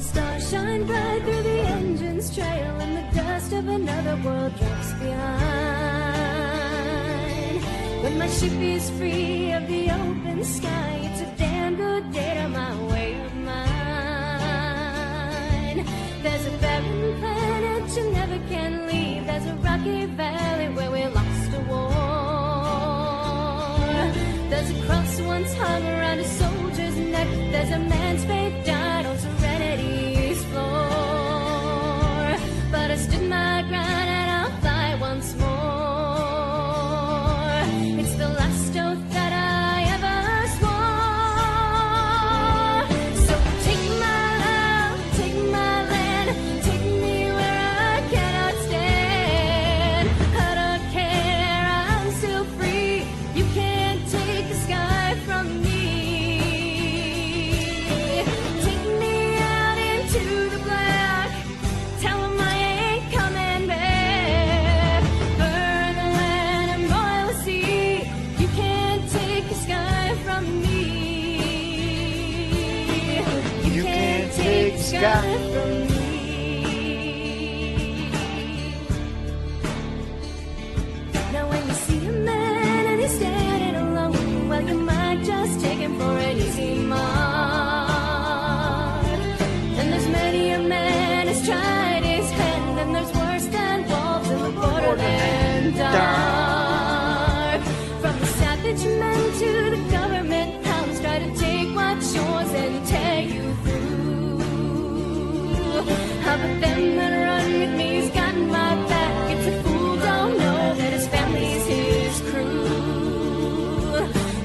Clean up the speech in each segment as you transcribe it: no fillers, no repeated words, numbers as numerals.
the stars shine bright through the engine's trail, and the dust of another world drops behind. When my ship is free of the open sky, it's a damn good day to my way of mind. There's a barren planet you never can leave. There's a rocky valley where we lost a war. There's a cross once hung around a soldier's neck. There's a man's faith died on Serenity's floor. But I stood my ground and I'll fly once more. It's the last oath that I ever swore. So take my love, take my land, take me where I cannot stand. I don't care, I'm still free. You can't take the sky from me. Take me out into the black, tell 'em I ain't coming back. Burn the land and boil the sea. You can't take the sky from me. You can't take the sky from me. Now when you see a man and he's standing alone, well, you might just take him for an easy mark. And there's many a man has tried his hand, and there's worse than wolves in the borderland dark. From the savage men to the government hounds, try to take what's yours and tear you through. How but them that run with me's got my back. It's a fool don't know that his family's his crew.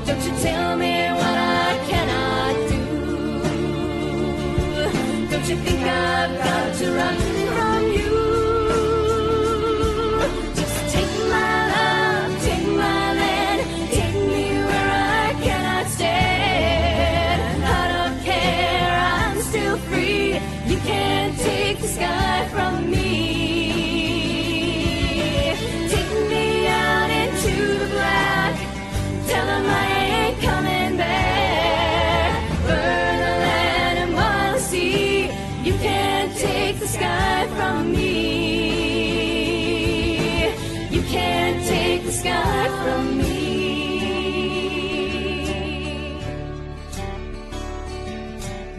Don't you tell me what I cannot do. Don't you think I've got to run from you? Just take my love, take my land, take me where I cannot stand. I don't care, I'm still free. You can't take the sky from me. Take me out into the black, tell 'em I ain't coming back. Burn the land and boil the sea. You can't take the sky from me. You can't take the sky from me.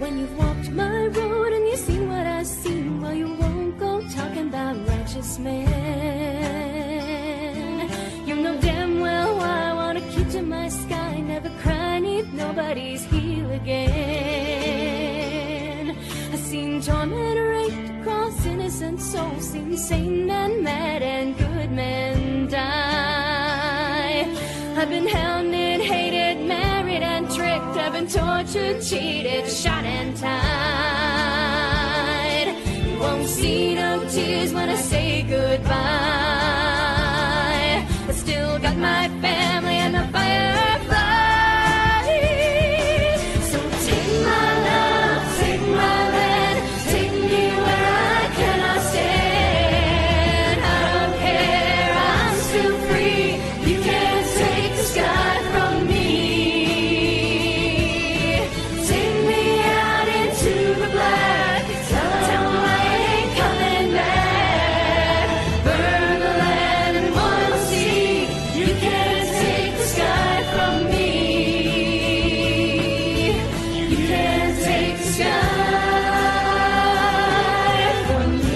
When you've walked my road and you've seen what I've seen, well, you won't go talking about righteous man. You know damn well why I want to keep to my sky. Never cry neath nobody's heel again. I've seen torment raked across innocent souls, seen sane and mad and good men die. I've been hounded, hated, married and tricked. I've been tortured, cheated, shot and tied. You won't see no tears when I say goodbye. I still got my family and the firefly. So take my love, take my land, take me where I cannot stand. I don't care, I'm still free. You can't take the sky from me. Take me out into the black, tell 'em I ain't coming back. Burn the land and boil the sea. You can't take the sky from me. You can't take the sky from me.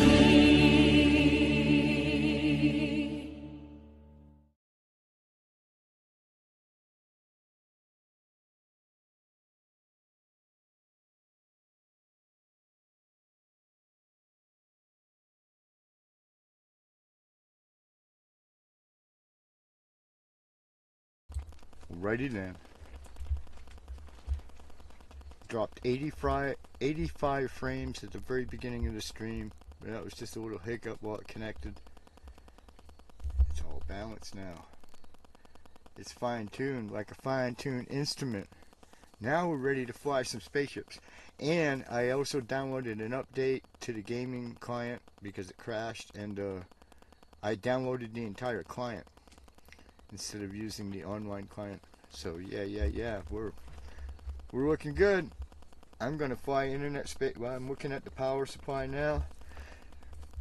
Righty then. Dropped 85 frames at the very beginning of the stream. That was just a little hiccup while it connected. It's all balanced now. It's fine-tuned like a fine-tuned instrument. Now we're ready to fly some spaceships. And I also downloaded an update to the gaming client because it crashed, and I downloaded the entire client instead of using the online client. So yeah, we're looking good. I'm gonna fly internet space. Well, I'm looking at the power supply now.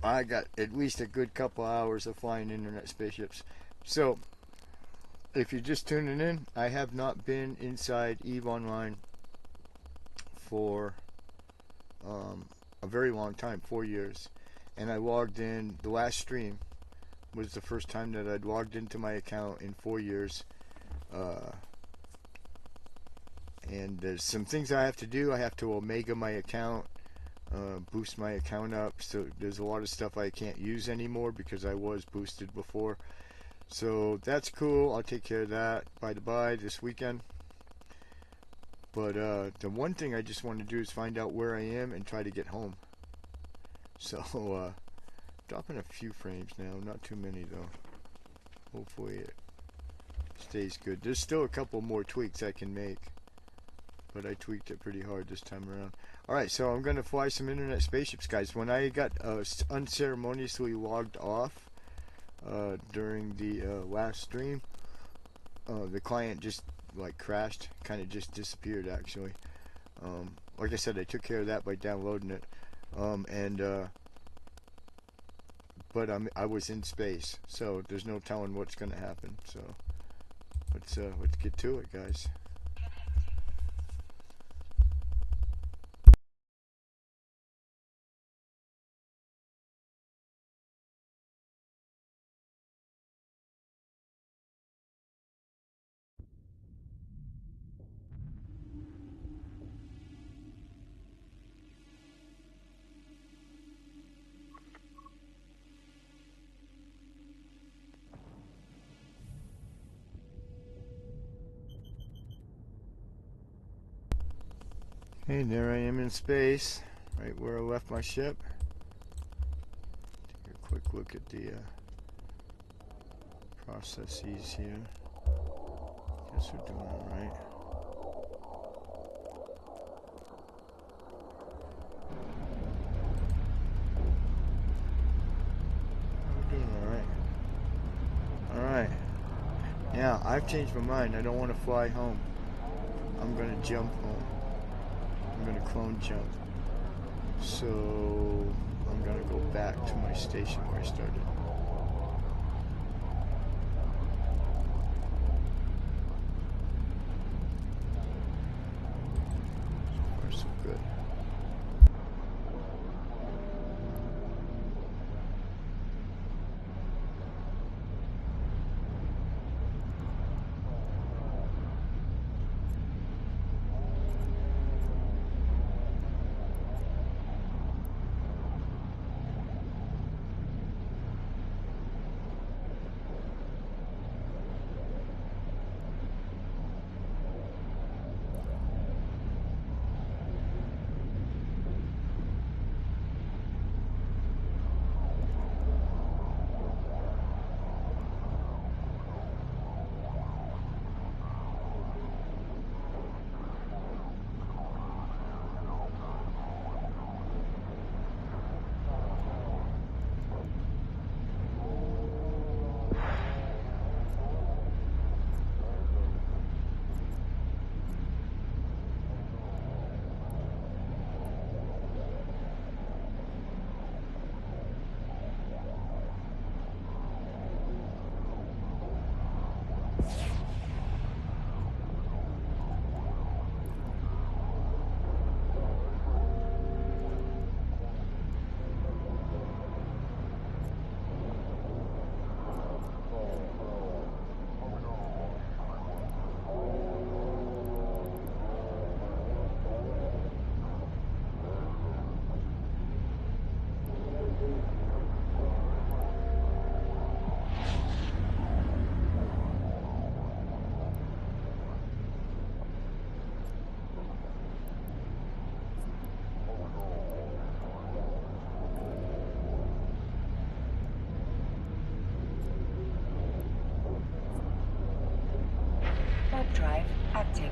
I got at least a good couple hours of flying internet spaceships. So, if you're just tuning in, I have not been inside EVE Online for a very long time, 4 years. And I logged in, the last stream was the first time that I'd logged into my account in 4 years. And there's some things I have to do. I have to Omega my account, boost my account up. So there's a lot of stuff I can't use anymore because I was boosted before. So that's cool. I'll take care of that by the by this weekend. But the one thing I just want to do is find out where I am and try to get home. So dropping a few frames now, not too many though. Hopefully it stays good. There's still a couple more tweaks I can make, but I tweaked it pretty hard this time around. Alright, so I'm going to fly some internet spaceships, guys. When I got unceremoniously logged off during the last stream, the client just like crashed, kind of just disappeared actually. Like I said, I took care of that by downloading it. But I was in space, so there's no telling what's going to happen. So let's get to it, guys. Hey, there I am in space, right where I left my ship. Take a quick look at the processes here. Guess we're doing all right. We're doing all right. All right. Now I've changed my mind. I don't want to fly home. I'm gonna jump home. I'm going to clone jump. So I'm going to go back to my station where I started. So far so good. Drive active.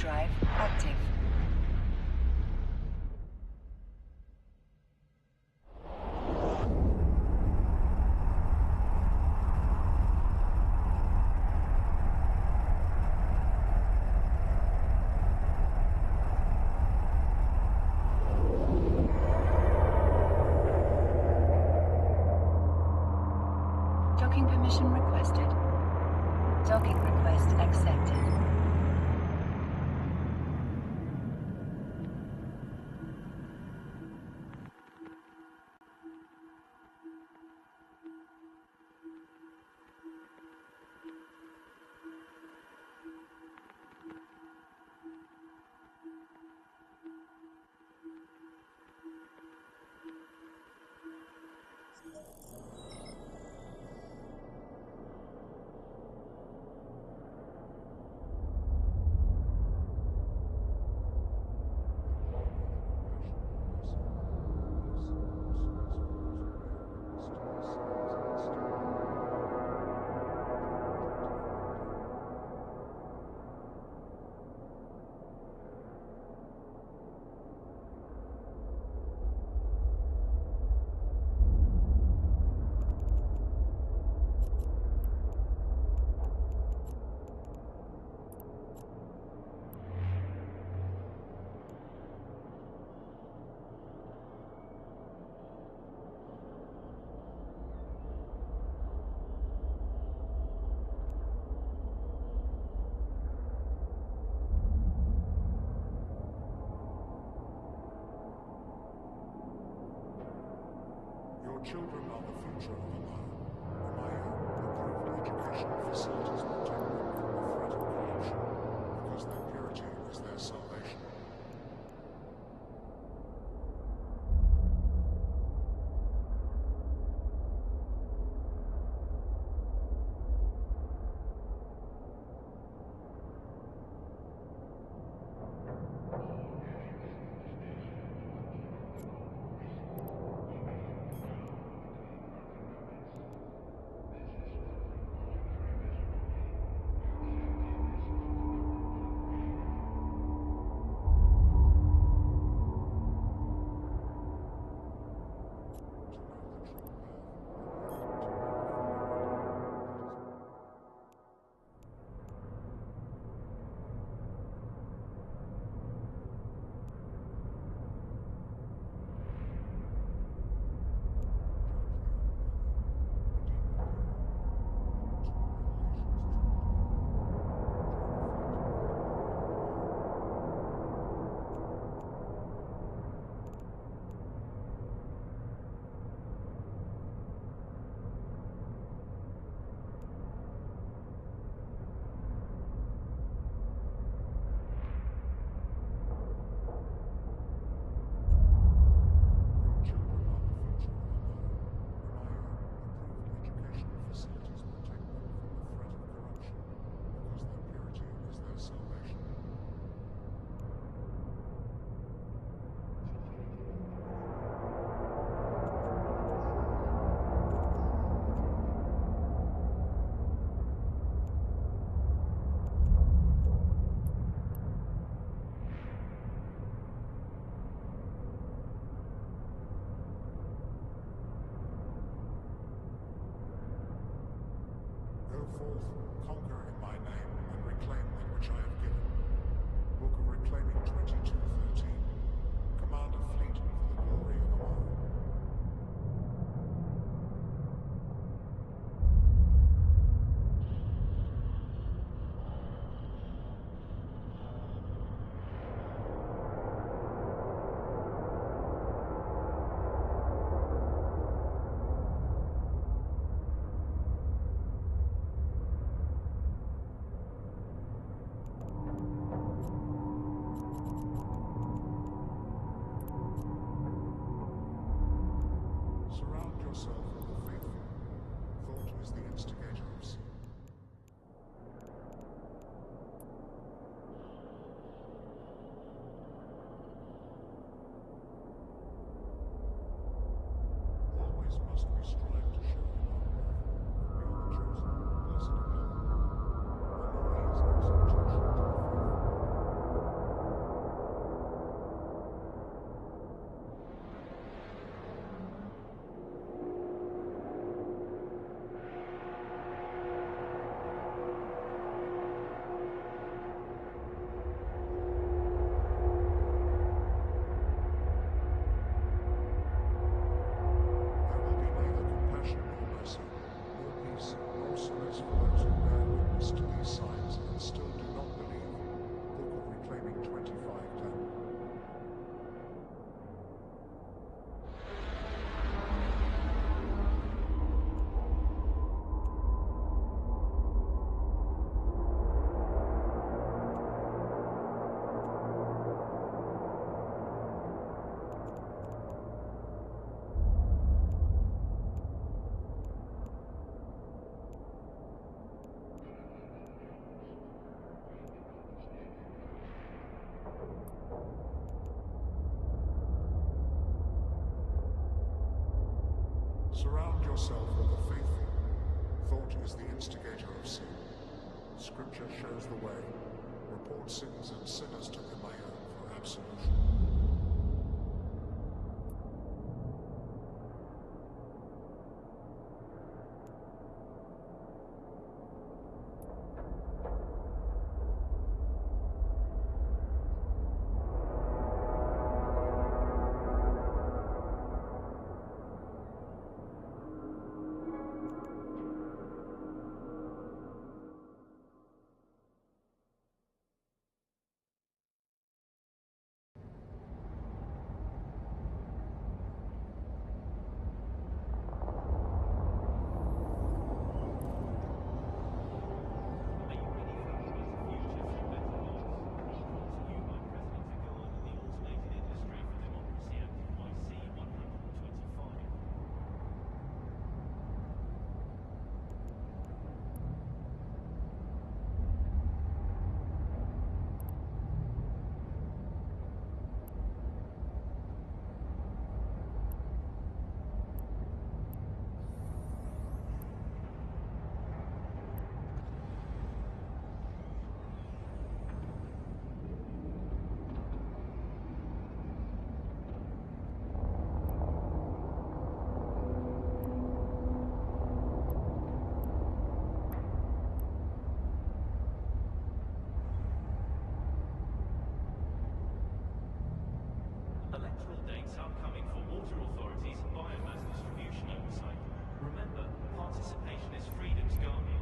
drive active. Docking permission requested. Docking request accepted. Your children are the future of the land. Approved educational facilities protect them from the threat of corruption, because their purity is their salvation. Go forth, conquer in my name, and reclaim that which I have given. Book of Reclaiming 2213. Command a fleet for the glory of Amar. Surround yourself with the faithful. Thought is the instigator of sin. Scripture shows the way. Report sins and sinners to the mayor for absolution. Electoral dates upcoming for water authorities and biomass distribution oversight. Remember, participation is freedom's guardian.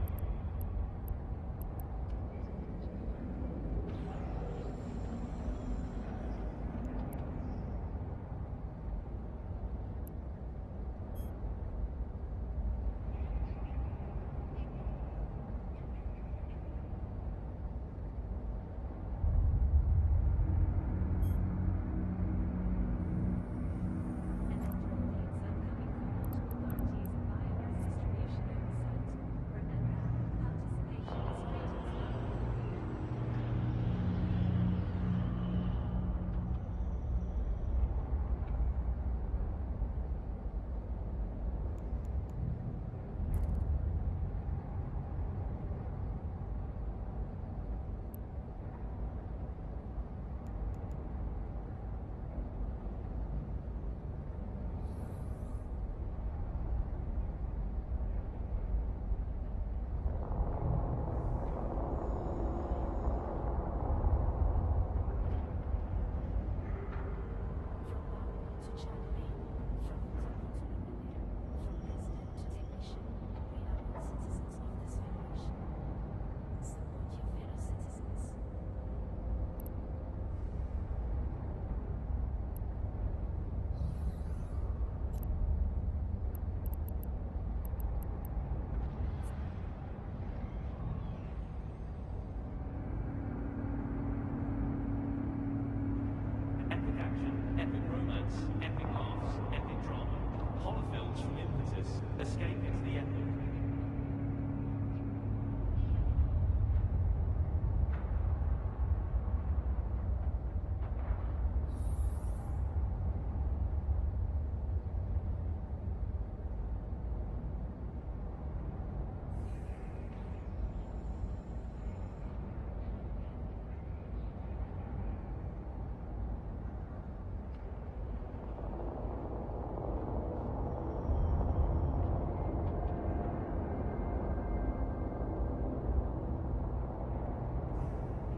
Epic action, epic romance, epic laughs, epic drama. Horror films from impetus, escape into the epic.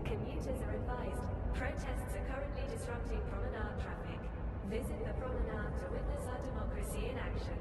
Commuters are advised, protests are currently disrupting promenade traffic. Visit the promenade to witness our democracy in action.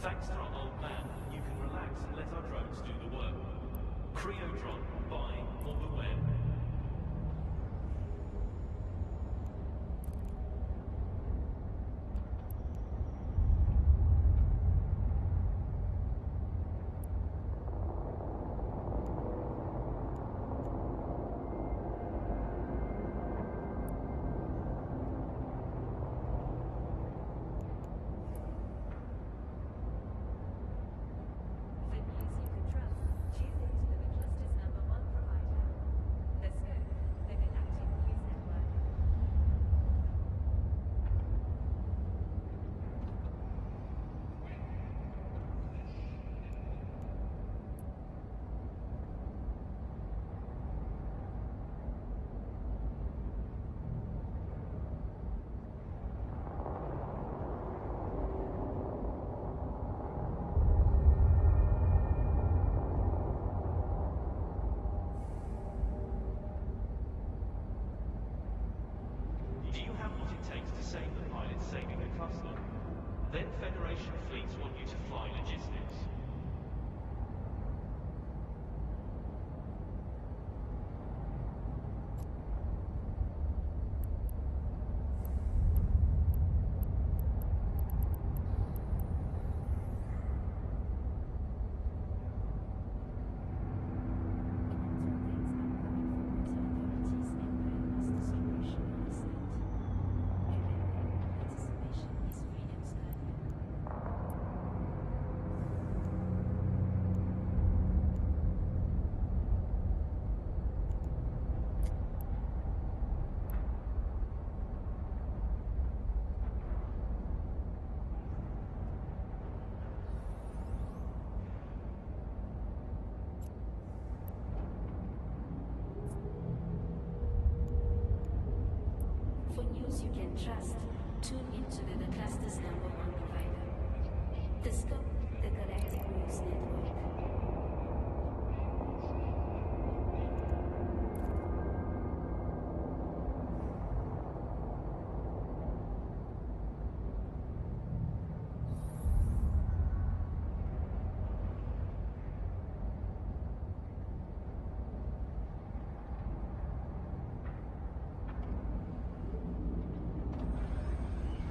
Thanks to our old man, you can relax and let our drones do the work. Creodron, buy or beware. For news you can trust, tune into the cluster's #1 provider. The Scope, the Galactic News Network. Do you have what it takes to save the pilots saving the cluster? Then Federation fleets want you to fly logistics. For news you can trust, tune into the cluster's #1 provider. The Scope, the Galactic News Network.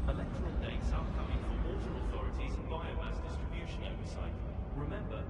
Electoral dates upcoming for water authorities and biomass distribution oversight. Remember,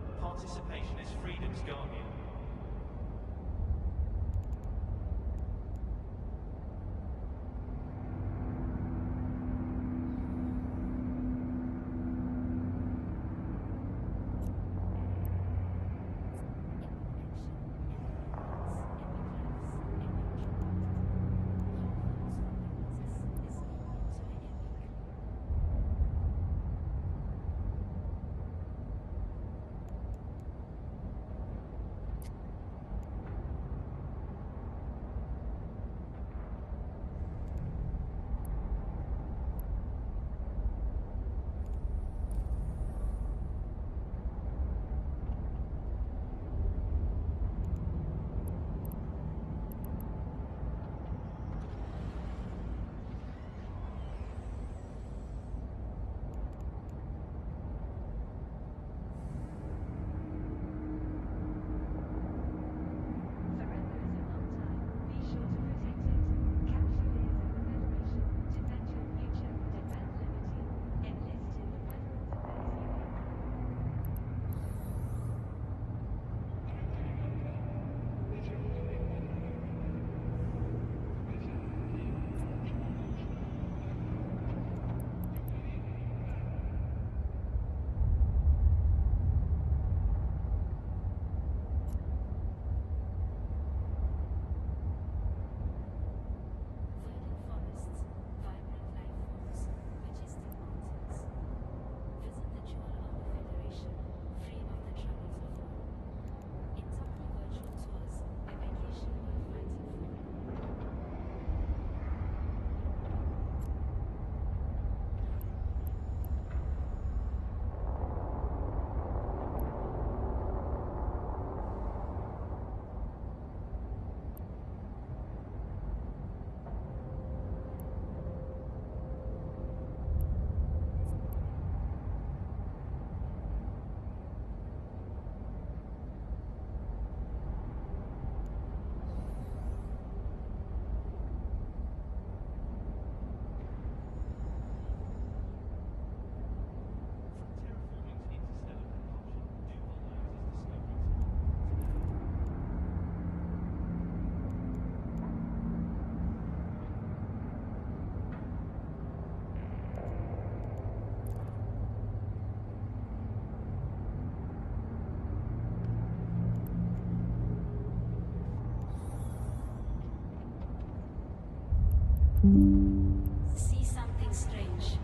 See something strange?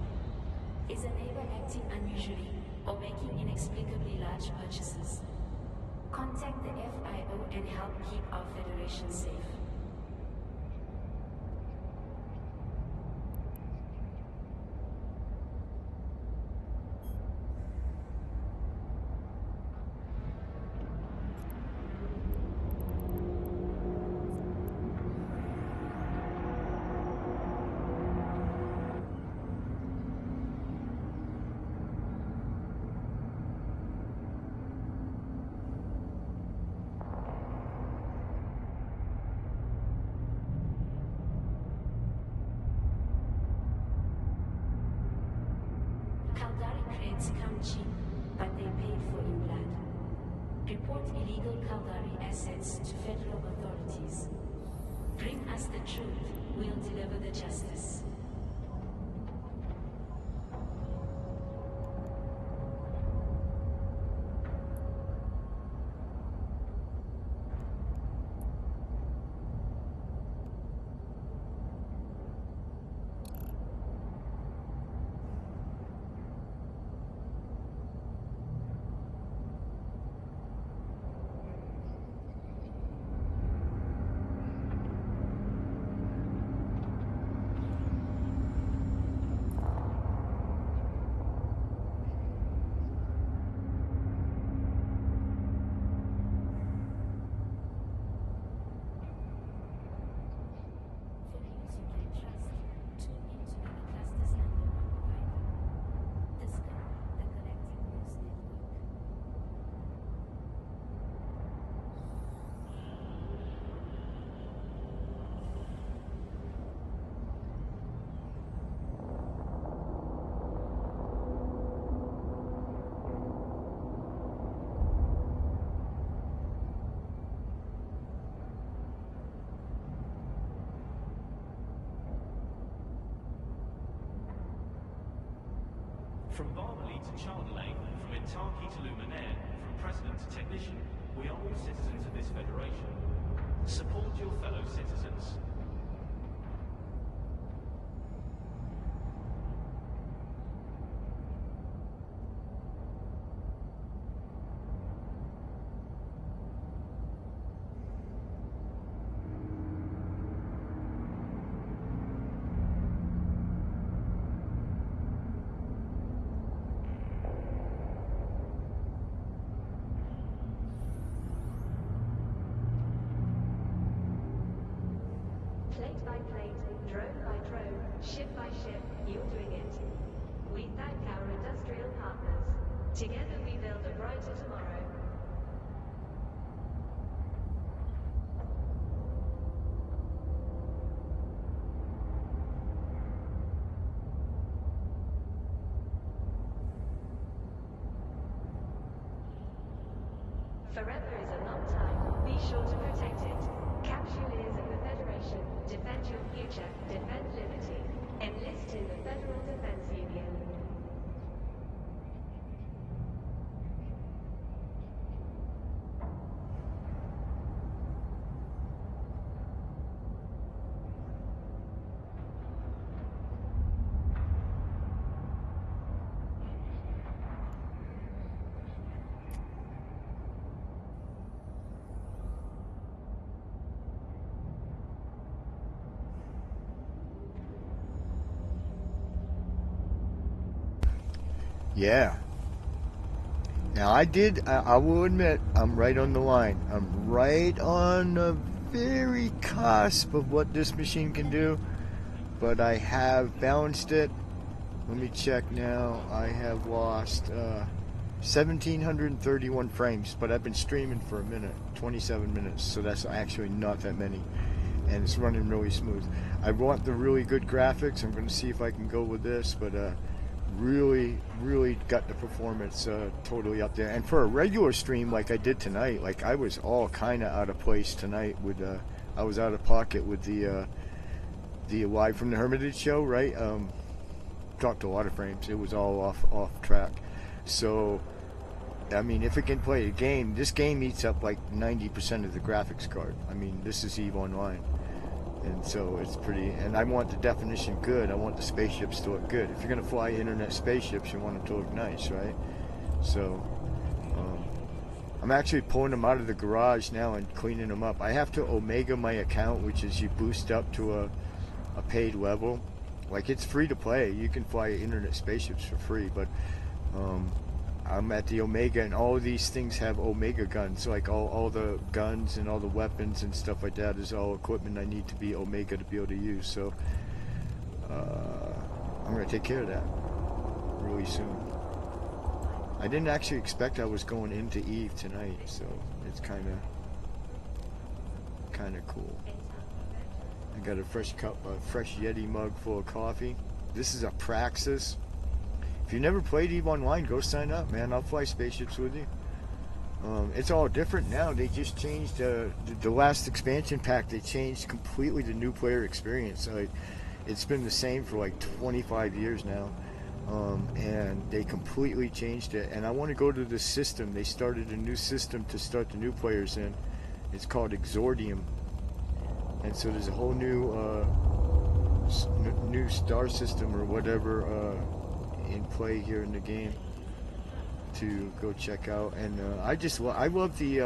Is a neighbor acting unusually or making inexplicably large purchases? Contact the FIO and help keep our Federation safe. Caldari crates come cheap, but they paid for in blood. Report illegal Caldari assets to federal authorities. Bring us the truth, we'll deliver the justice. From Barmely to Chardonnay, from Intaki to Luminaire, from President to Technician, we are all citizens of this Federation. Support your fellow citizens. Plate by plate, drone by drone, ship by ship, you're doing it. We thank our industrial partners. Together we build a brighter tomorrow. Forever is a long time. Be sure to protect it. Capsuleers of the Federation. Defend your future. Defend liberty. Enlist in the Federal Defense Union. Yeah. Now I will admit, I'm right on the line. I'm right on the very cusp of what this machine can do, but I have balanced it. Let me check now. I have lost 1,731 frames, but I've been streaming for a minute, 27 minutes, so that's actually not that many, and it's running really smooth. I want the really good graphics. I'm going to see if I can go with this, but really got the performance totally up there. And for a regular stream like I did tonight, like I was all kind of out of place tonight with I was out of pocket with the Live from the Hermitage show, right? Dropped a lot of frames. It was all off track. So I mean, if it can play a game, this game eats up like 90% of the graphics card. I mean, this is EVE Online. And so it's pretty, and I want the definition good. I want the spaceships to look good. If you're going to fly internet spaceships, you want them to look nice, right? So I'm actually pulling them out of the garage now and cleaning them up. I have to Omega my account, which is you boost up to a paid level. Like, it's free to play. You can fly internet spaceships for free, but I'm at the Omega, and all of these things have Omega guns. Like all the guns and all the weapons and stuff like that is all equipment I need to be Omega to be able to use. So I'm going to take care of that really soon. I didn't actually expect I was going into Eve tonight, so it's kind of cool. I got a fresh Yeti mug full of coffee. This is a Praxis. If you never played EVE Online, go sign up, man. I'll fly spaceships with you. It's all different now. They just changed the last expansion pack. They changed completely the new player experience. Like, it's been the same for like 25 years now. And they completely changed it, and I want to go to this system. They started a new system to start the new players in. It's called Exordium, and so there's a whole new star system or whatever in play here in the game to go check out. And I love the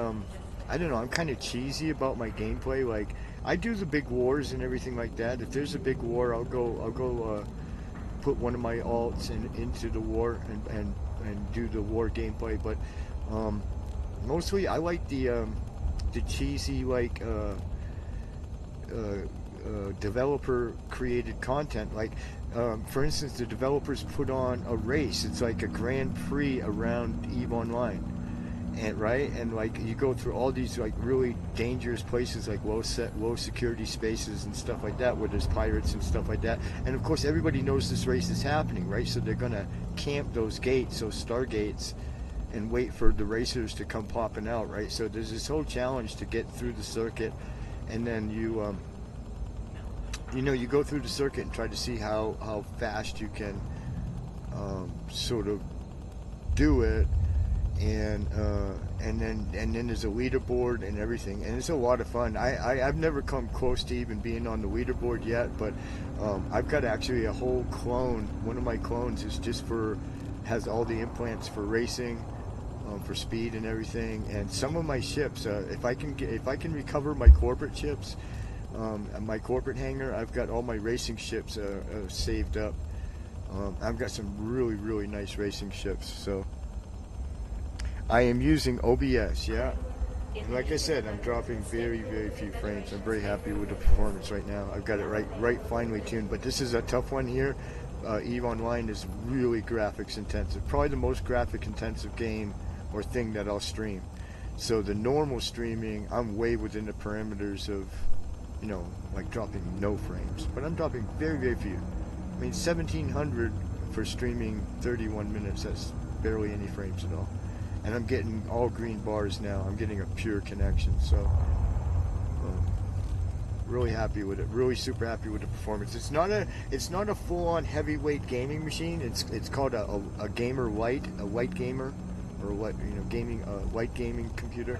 I don't know, I'm kind of cheesy about my gameplay. Like, I do the big wars and everything like that. If there's a big war, I'll go put one of my alts into the war and do the war gameplay. But mostly I like the cheesy, like developer created content. Like for instance, the developers put on a race. It's like a Grand Prix around EVE Online, and like you go through all these like really dangerous places, like low security spaces and stuff like that, where there's pirates and stuff like that. And of course everybody knows this race is happening, right? So they're gonna camp those gates, those stargates, and wait for the racers to come popping out, right? So there's this whole challenge to get through the circuit, and then you go through the circuit and try to see how fast you can sort of do it. And then there's a leaderboard and everything, and it's a lot of fun. I've never come close to even being on the leaderboard yet, but I've got actually a whole clone. One of my clones is has all the implants for racing, for speed and everything. And some of my ships, if I can recover my corporate ships, my corporate hangar, I've got all my racing ships saved up. I've got some really nice racing ships. So I am using OBS, yeah. And like I said, I'm dropping very few frames. I'm very happy with the performance right now. I've got it right finely tuned. But this is a tough one here. EVE Online is really graphics intensive. Probably the most graphic intensive game or thing that I'll stream. So the normal streaming, I'm way within the parameters of, like dropping no frames. But I'm dropping very few. I mean, 1700 for streaming 31 minutes. That's barely any frames at all. And I'm getting all green bars now. I'm getting a pure connection. So really happy with it. Really super happy with the performance. It's not a full-on heavyweight gaming machine. It's called a gamer light, a light gamer, or what gaming light gaming computer,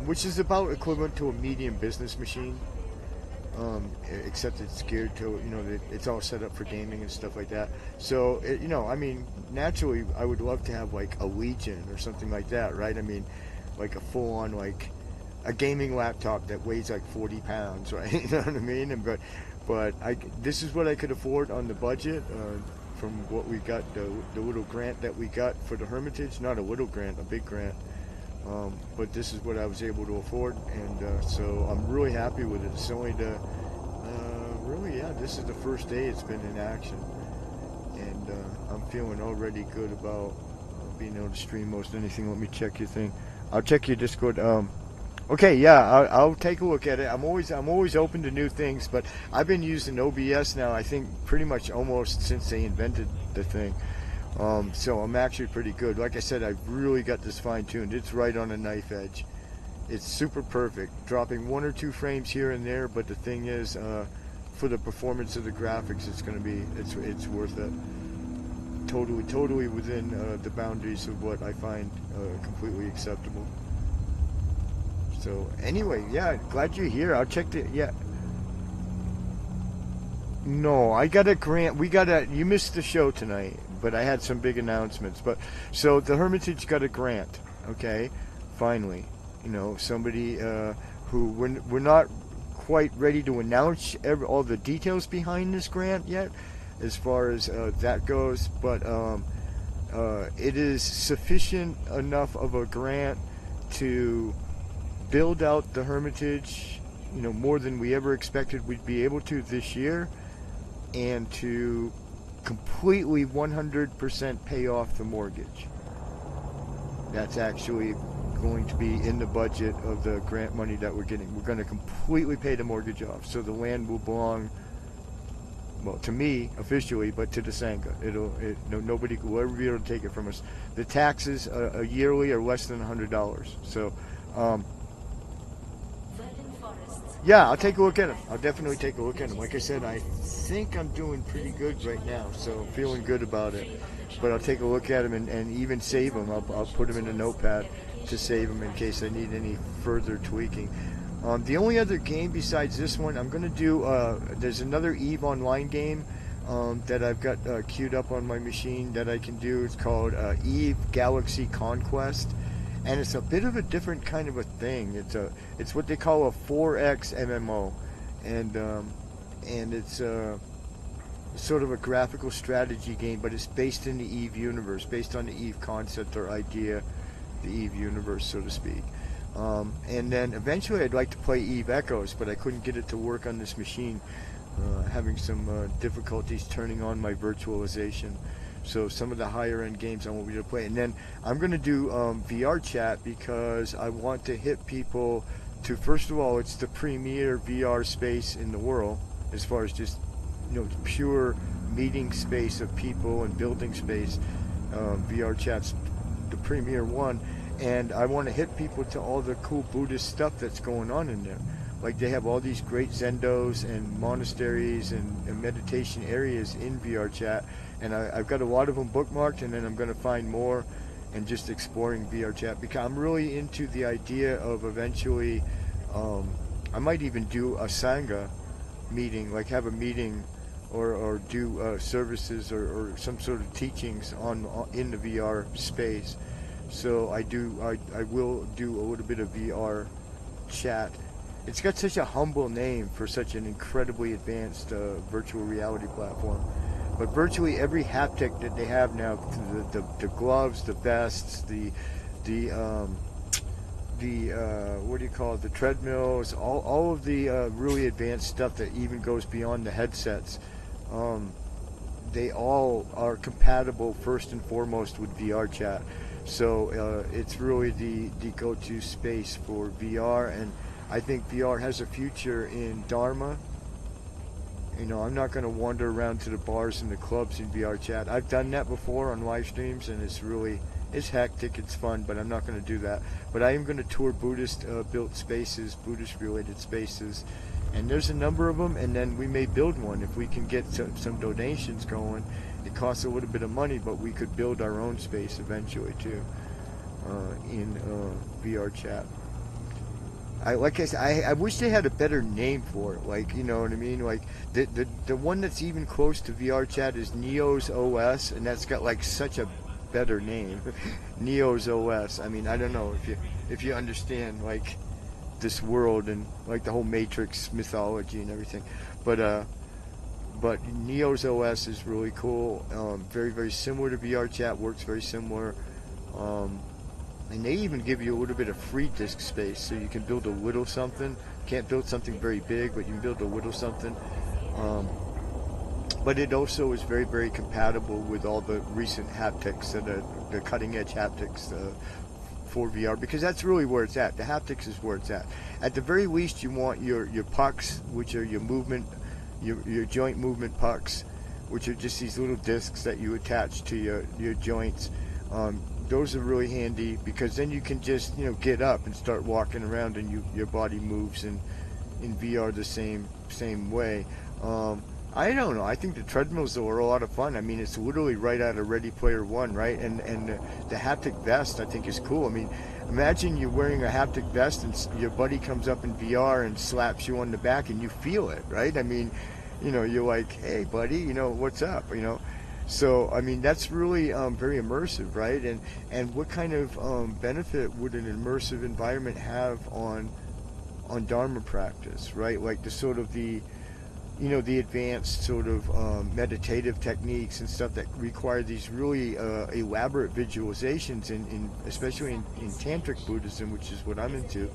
which is about equivalent to a medium business machine. Except it's geared to, it's all set up for gaming and stuff like that. So, I mean, naturally, I would love to have like a Legion or something like that, right? I mean, like a full-on, like a gaming laptop that weighs like 40 pounds, right? You know what I mean? But this is what I could afford on the budget from what we got, the little grant that we got for the Hermitage. Not a little grant, a big grant. But this is what I was able to afford, and so I'm really happy with it. It's only this is the first day it's been in action, and I'm feeling already good about being able to stream most anything. Let me check your thing. I'll check your Discord. Okay, yeah, I'll take a look at it. I'm always open to new things, but I've been using OBS now, I think pretty much almost since they invented the thing. So I'm actually pretty good. Like I said, I've really got this fine-tuned. It's right on a knife edge. It's super perfect. Dropping 1 or 2 frames here and there, but the thing is, for the performance of the graphics, it's worth it. Totally within the boundaries of what I find completely acceptable. So anyway, yeah, glad you're here. I'll check the No, I got a grant. You missed the show tonight, but I had some big announcements. But so the Hermitage got a grant. Okay, finally, somebody who we're not quite ready to announce all the details behind this grant yet, as far as that goes. But it is sufficient enough of a grant to build out the Hermitage, more than we ever expected we'd be able to this year, and to completely 100% pay off the mortgage. That's actually going to be in the budget of the grant money that we're getting. We're going to completely pay the mortgage off, so the land will belong, well, to me officially, but to the Sangha. Nobody will ever be able to take it from us. The taxes yearly are less than $100. So, yeah, I'll take a look at them. I'll definitely take a look at them. Like I said, I think I'm doing pretty good right now, so I'm feeling good about it. But I'll take a look at them and even save them. I'll put them in a notepad to save them in case I need any further tweaking. The only other game besides this one, I'm going to do, there's another EVE Online game that I've got queued up on my machine that I can do. It's called EVE Galaxy Conquest. And it's a bit of a different kind of a thing. It's what they call a 4X MMO, and it's sort of a graphical strategy game, but it's based in the EVE universe, based on the EVE concept or idea, the EVE universe, so to speak. And then eventually I'd like to play EVE Echoes, but I couldn't get it to work on this machine, having some difficulties turning on my virtualization. So some of the higher end games I won't be able to play. And then I'm going to do VR chat because I want to hit people to, first of all, it's the premier VR space in the world as far as just, pure meeting space of people and building space. VR chat's the premier one. And I want to hit people to all the cool Buddhist stuff that's going on in there. Like they have all these great zendos and monasteries and meditation areas in VR chat. And I've got a lot of them bookmarked, and then I'm going to find more and just exploring VR chat, because I'm really into the idea of eventually, I might even do a Sangha meeting, like have a meeting or do services or some sort of teachings in the VR space. So I will do a little bit of VR chat. It's got such a humble name for such an incredibly advanced virtual reality platform. But virtually every haptic that they have now, the gloves, the vests, the what do you call it, the treadmills, all of the really advanced stuff that even goes beyond the headsets, they all are compatible first and foremost with VR chat. So it's really the go-to space for VR, and I think VR has a future in Dharma. I'm not going to wander around to the bars and the clubs in VR chat. I've done that before on live streams, and it's hectic, it's fun, but I'm not going to do that. But I am going to tour Buddhist built spaces, Buddhist related spaces, and there's a number of them, and then we may build one if we can get some donations going. It costs a little bit of money, but we could build our own space eventually too, in VR chat. Like I said, I wish they had a better name for it. Like, you know what I mean? Like the one that's even close to VR chat is Neo's OS, and that's got like such a better name, Neo's OS. I mean, I don't know if you understand like this world and like the whole Matrix mythology and everything, but Neo's OS is really cool. Very, very similar to VR chat. Works very similar. And they even give you a little bit of free disk space, so you can build a little something. Can't build something very big, but you can build a little something. But it also is very, very compatible with all the recent haptics, the cutting-edge haptics for VR, because that's really where it's at. The haptics is where it's at. At the very least, you want your pucks, which are your movement, your joint movement pucks, which are just these little discs that you attach to your joints. Those are really handy, because then you can just get up and start walking around, and your body moves in VR the same way. I don't know. I think the treadmills though are a lot of fun. I mean, it's literally right out of Ready Player One, right? And the haptic vest I think is cool. I mean, imagine you're wearing a haptic vest and your buddy comes up in VR and slaps you on the back and you feel it, right? I mean, you're like, hey buddy, what's up, so I mean that's really very immersive, right? And what kind of benefit would an immersive environment have on Dharma practice, right? Like the sort of the advanced sort of meditative techniques and stuff that require these really elaborate visualizations, especially in Tantric Buddhism, which is what I'm into.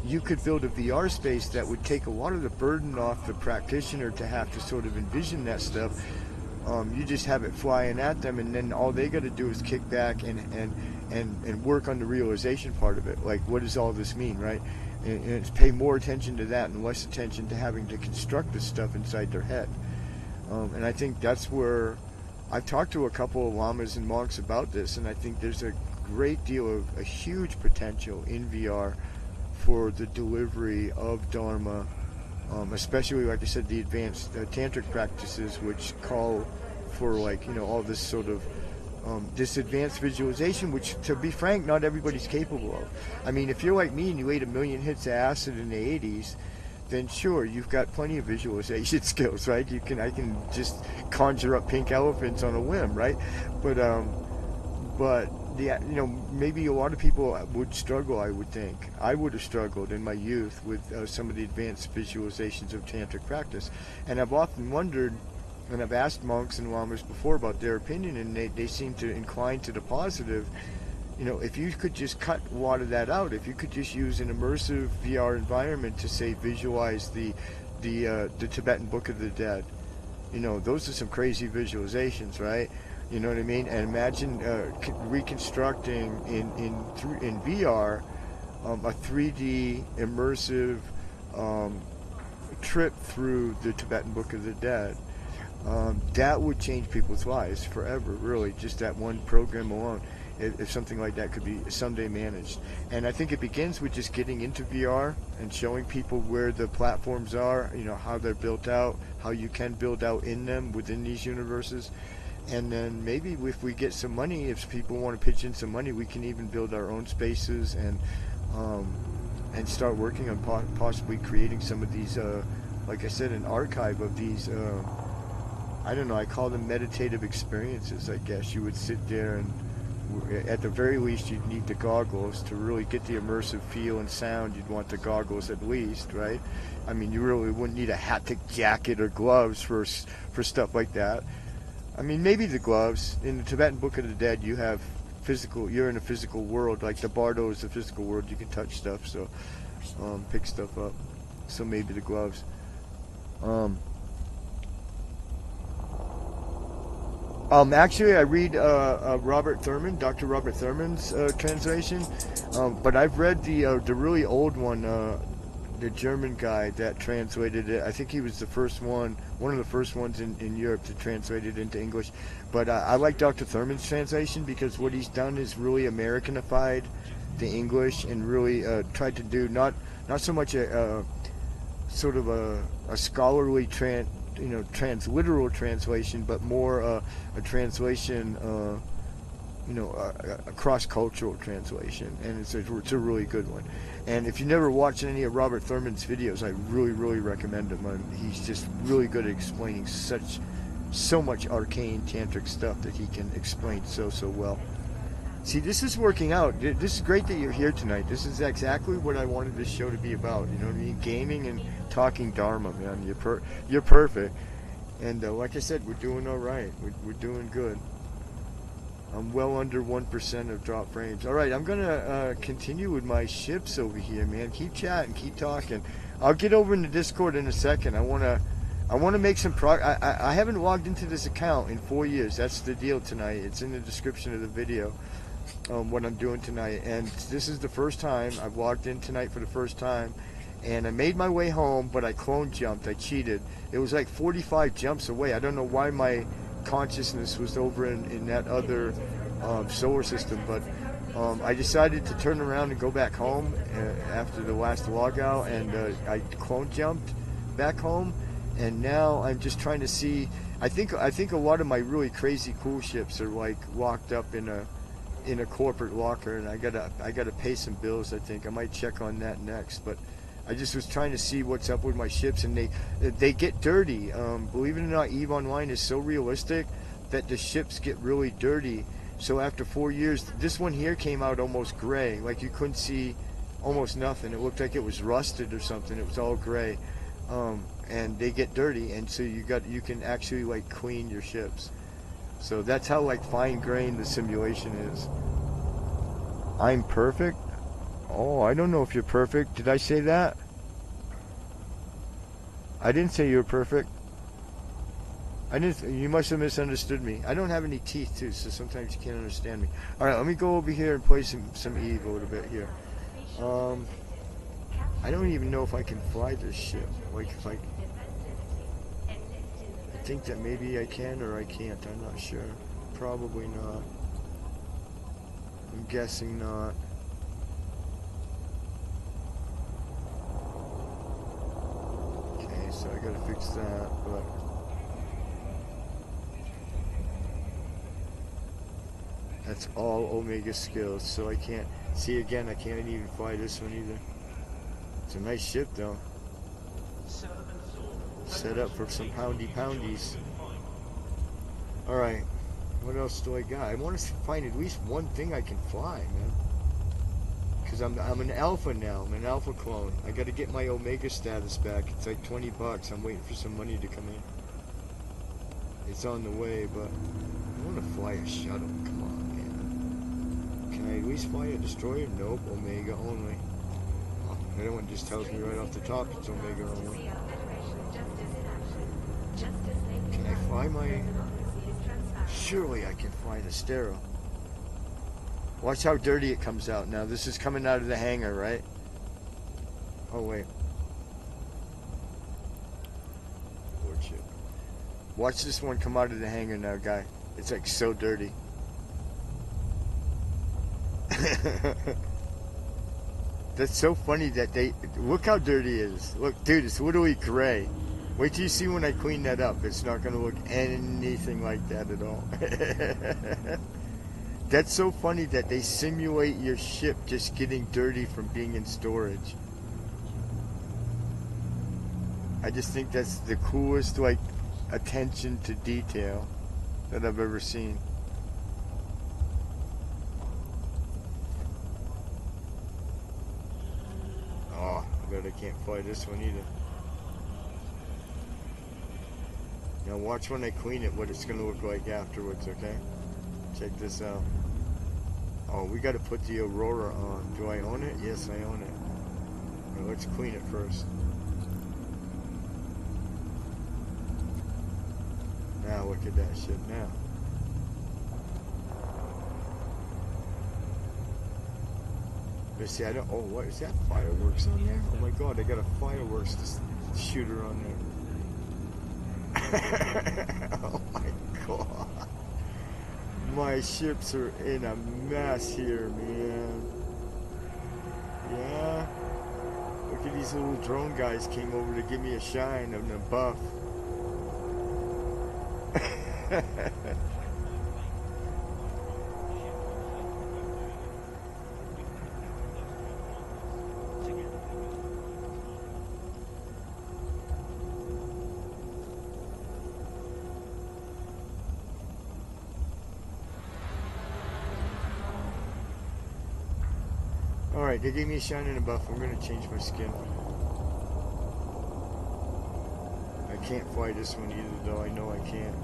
You could build a VR space that would take a lot of the burden off the practitioner to have to sort of envision that stuff. You just have it flying at them, and then all they got to do is kick back and work on the realization part of it. Like, what does all this mean, right? And it's pay more attention to that and less attention to having to construct this stuff inside their head. And I think that's where I've talked to a couple of lamas and monks about this, and I think there's a great deal of a huge potential in VR for the delivery of Dharma, especially, like I said, the advanced tantric practices, which call for, like, all this sort of this advanced visualization, which, to be frank, not everybody's capable of. I mean, if you're like me and you ate 1 million hits of acid in the 80s, then sure, you've got plenty of visualization skills, right? I can just conjure up pink elephants on a whim, right? But maybe a lot of people would struggle. I would think I would have struggled in my youth with some of the advanced visualizations of tantric practice, and I've often wondered. And I've asked monks and lamas before about their opinion, and they seem to incline to the positive. If you could just cut a lot of that out, if you could just use an immersive VR environment to, say, visualize the Tibetan Book of the Dead, those are some crazy visualizations, right? You know what I mean? And imagine reconstructing in VR a 3D immersive trip through the Tibetan Book of the Dead. That would change people's lives forever, really, just that one program alone, if something like that could be someday managed. And I think it begins with just getting into VR and showing people where the platforms are, how they're built out, how you can build out in them within these universes. And then maybe if we get some money, if people want to pitch in some money, we can even build our own spaces and start working on possibly creating some of these, like I said, an archive of these I don't know, I call them meditative experiences, I guess. You would sit there and, at the very least, you'd need the goggles to really get the immersive feel and sound. You'd want the goggles at least, right? I mean, you really wouldn't need a hat-tick jacket or gloves for stuff like that. I mean, maybe the gloves. In the Tibetan Book of the Dead, you're in a physical world. Like the Bardo is the physical world. You can touch stuff, so pick stuff up. So maybe the gloves. Actually, I read Robert Thurman, Dr. Robert Thurman's translation, but I've read the really old one, the German guy that translated it. I think he was the first one of the first ones in Europe to translate it into English. But I like Dr. Thurman's translation because what he's done is really Americanified the English and really tried to do not so much a sort of a scholarly transliteral translation, but more a translation, a cross-cultural translation, and it's a really good one. And if you never watched any of Robert Thurman's videos, I really, really recommend him. He's just really good at explaining so much arcane tantric stuff that he can explain so well. See, this is working out. This is great that you're here tonight. This is exactly what I wanted this show to be about. You know what I mean? Gaming and talking Dharma, man. You're perfect. And like I said, we're doing all right. We're doing good. I'm well under 1% of drop frames. All right, I'm gonna continue with my ships over here, man. Keep chatting, keep talking. I'll get over in the Discord in a second. I wanna make some progress. I haven't logged into this account in 4 years. That's the deal tonight. It's in the description of the video. What I'm doing tonight, and this is the first time I've logged in tonight for the first time, and I made my way home, but I clone jumped. I cheated. It was like 45 jumps away. I don't know why my consciousness was over in that other solar system, but I decided to turn around and go back home after the last log out, and I clone jumped back home, and now I'm just trying to see. I think a lot of my really crazy cool ships are like locked up in a corporate locker, and I gotta pay some bills. I think I might check on that next, but I just was trying to see what's up with my ships, and they get dirty. Believe it or not, EVE Online is so realistic that the ships get really dirty. So after 4 years, this one here came out almost gray, like you couldn't see almost nothing. It looked like it was rusted or something. It was all gray, and they get dirty, and so you can actually like clean your ships. So that's how like fine-grained the simulation is. I'm perfect? Oh, I don't know if you're perfect. Did I say that? I didn't say you were perfect. I didn't. You must have misunderstood me. I don't have any teeth too, so sometimes you can't understand me. All right, let me go over here and play some EVE a little bit here. I don't even know if I can fly this ship. Like if I think that maybe I can or I can't. I'm not sure. Probably not. I'm guessing not. Okay, so I gotta fix that, but that's all Omega skills, so I can't see again. I can't even fly this one either. It's a nice ship though. Set up for some poundies. Alright, what else do I got? I want to find at least one thing I can fly, man. Because I'm an alpha now. I'm an alpha clone. I got to get my Omega status back. It's like $20. I'm waiting for some money to come in. It's on the way, but I want to fly a shuttle. Come on, man. Can I at least fly a destroyer? Nope, Omega only. Oh, the other one just tells me right off the top it's Omega only. Can I fly my... Surely I can fly the Stero. Watch how dirty it comes out now. This is coming out of the hangar, right? Oh, wait. Lord shit. Watch this one come out of the hangar now, guy. It's like so dirty. That's so funny that they... Look how dirty it is. Look, dude, it's literally gray. Wait till you see when I clean that up. It's not going to look anything like that at all. That's so funny that they simulate your ship just getting dirty from being in storage. I just think that's the coolest, like, attention to detail that I've ever seen. Oh, I bet I can't fly this one either. Now watch when I clean it what it's going to look like afterwards, okay? Check this out. Oh, we got to put the Aurora on. Do I own it? Yes, I own it. Now let's clean it first. Now look at that shit now. But see, I don't... Oh, what is that? Fireworks on there? Oh my god, I got a fireworks shooter on there. Oh my god. My ships are in a mess here, man. Yeah. Look at these little drone guys came over to give me a shine and a buff. Alright, they gave me a shine and a buff. I'm going to change my skin. I can't fly this one either, though. I know I can't.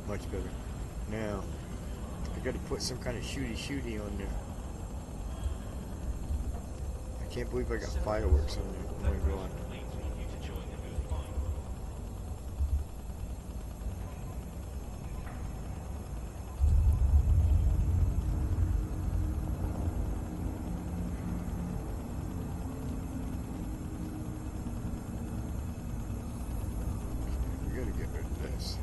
Much better. Now, I got to put some kind of shooty on there. I can't believe I got fireworks on there. Oh my god. We gotta get rid of this.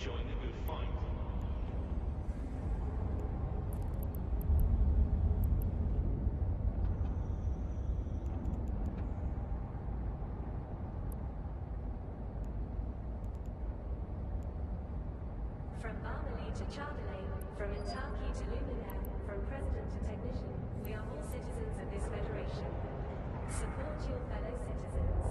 Join the good fight. From Armali to Chardonnay, from Intaki to Luminaire, from president to technician, we are all citizens of this federation. Support your fellow citizens.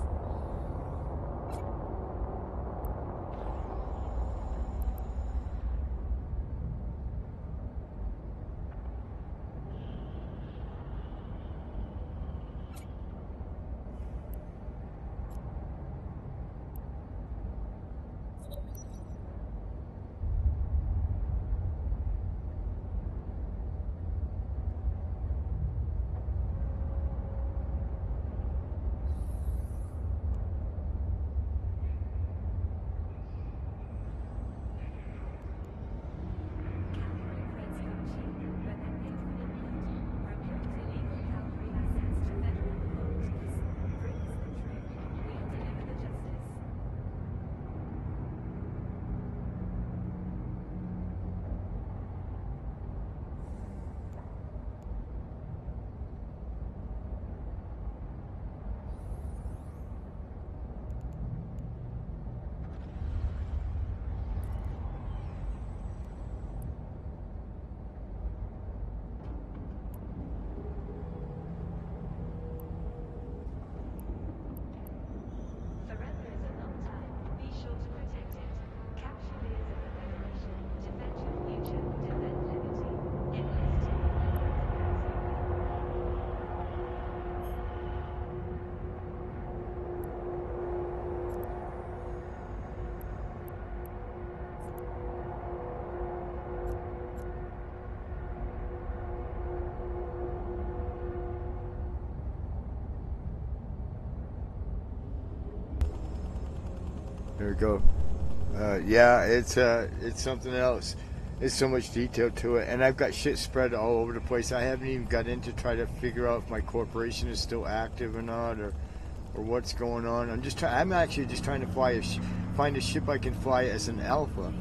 There we go. Yeah, it's something else. There's so much detail to it, and I've got shit spread all over the place. I haven't even got in to try to figure out if my corporation is still active or not, or what's going on. I'm actually just trying to find a ship I can fly as an alpha,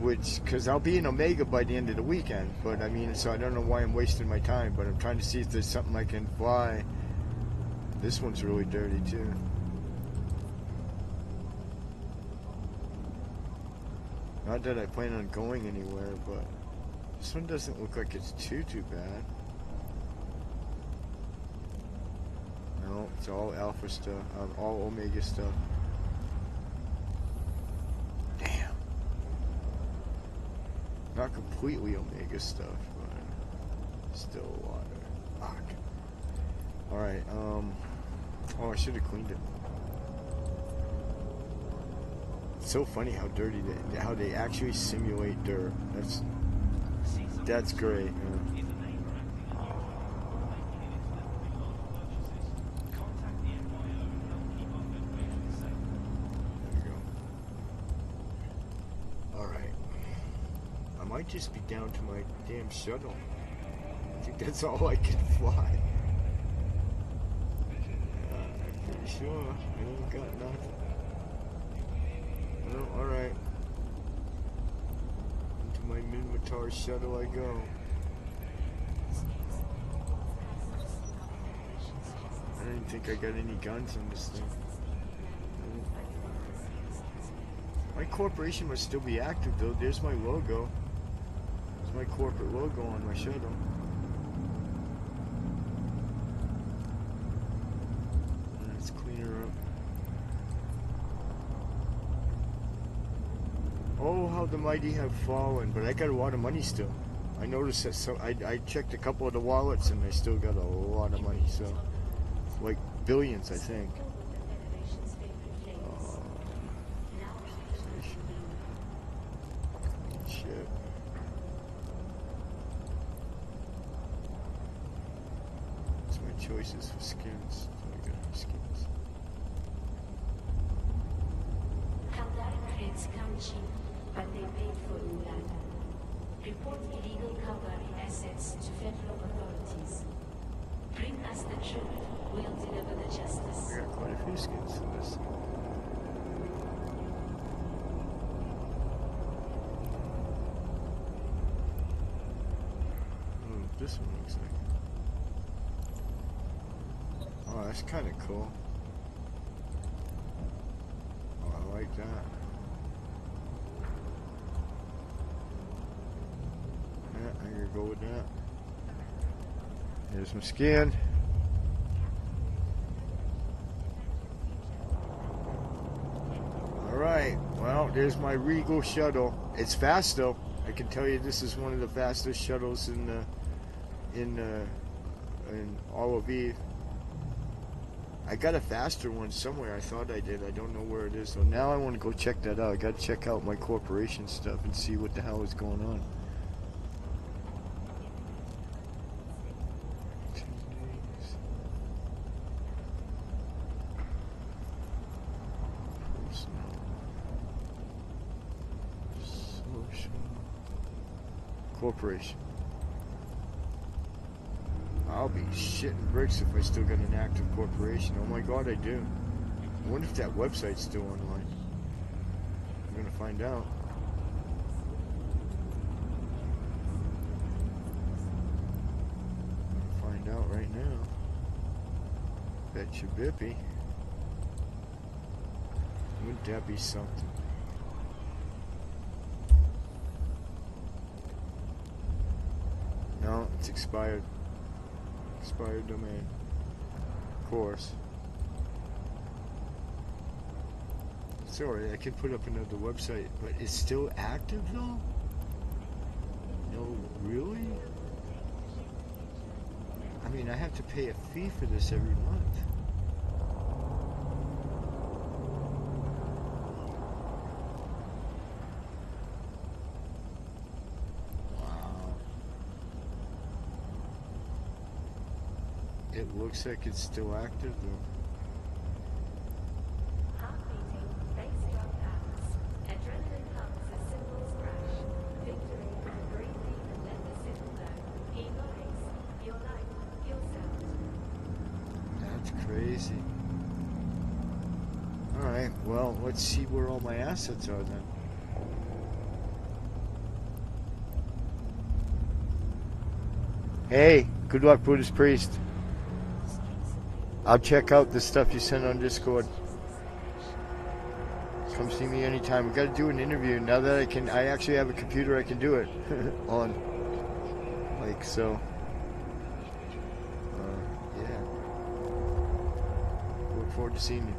because I'll be in Omega by the end of the weekend. But I mean, so I don't know why I'm wasting my time. But I'm trying to see if there's something I can fly. This one's really dirty too. Not that I plan on going anywhere, but this one doesn't look like it's too bad. No, it's all alpha stuff, all omega stuff. Damn. Not completely omega stuff, but still a lot of fuck. Alright, oh, I should have cleaned it. It's so funny how dirty how they actually simulate dirt. That's great. Yeah. I might just be down to my damn shuttle. I think that's all I can fly. I'm pretty sure I ain't got nothing. Well, alright. Into my Minotaur shuttle I go. I didn't think I got any guns on this thing. My corporation must still be active though. There's my logo. There's my corporate logo on my shuttle. Let's clean her up. Oh, how the mighty have fallen. But I got a lot of money still. I noticed that I checked a couple of the wallets and I still got a lot of money. So, like billions, I think. Shit. What's my choices for skins? I got skins. Caldari crates come cheap, but they paid for in blood. Report illegal Caldari assets to federal authorities. Bring us the truth, we'll deliver the justice. I got quite a few skins in this. this one looks like. Oh, that's kind of cool. Oh, I like that. Yeah, I'm gonna go with that. Here's my scan. Alright, well, there's my Regal shuttle. It's fast though. I can tell you this is one of the fastest shuttles in all of Eve. I got a faster one somewhere. I thought I did. I don't know where it is. So now I want to go check that out. I got to check out my corporation stuff and see what the hell is going on. 10 days. Personal. Social. Corporation. I'll be shitting bricks if I still got an active corporation. Oh my god, I do. I wonder if that website's still online. I'm gonna find out. Find out right now. Betcha bippy. Wouldn't that be something? No, it's expired. Expired domain. Of course. It's alright, I can put up another website, but it's still active though? No, really? I mean, I have to pay a fee for this every month. It looks like it's still active though. Heart beating, bass drum pounds. Adrenaline pumps as cymbals crash. Victory, breathe deep and let the signal know. He lies, your life, your sound. That's crazy. Alright, well, let's see where all my assets are then. Hey, good luck, Buddhist priest. I'll check out the stuff you sent on Discord. Come see me anytime. We gotta do an interview now that I actually have a computer I can do it on. Like, so. Yeah. Look forward to seeing you.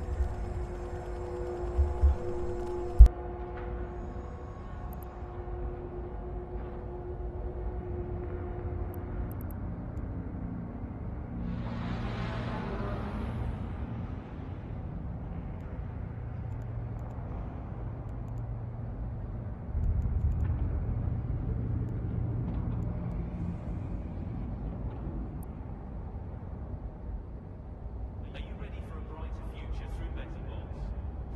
Are you ready for a brighter future through MetaBots?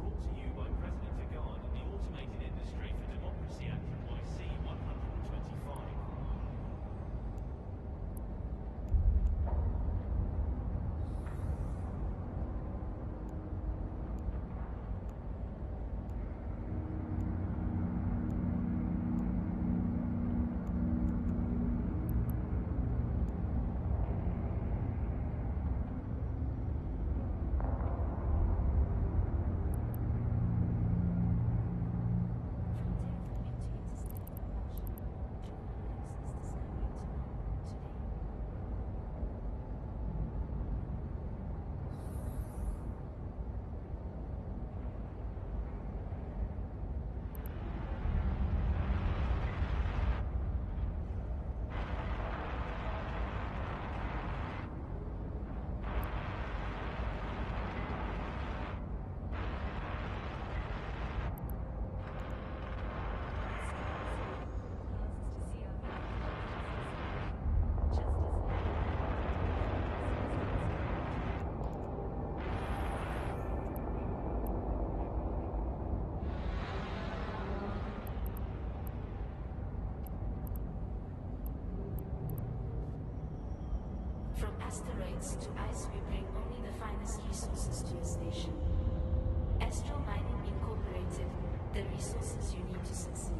Brought to you by President Agard and the Automated Industry for Democracy Act NYC 125. From asteroids to ice, we bring only the finest resources to your station. Astro Mining Incorporated, the resources you need. 1 to 6.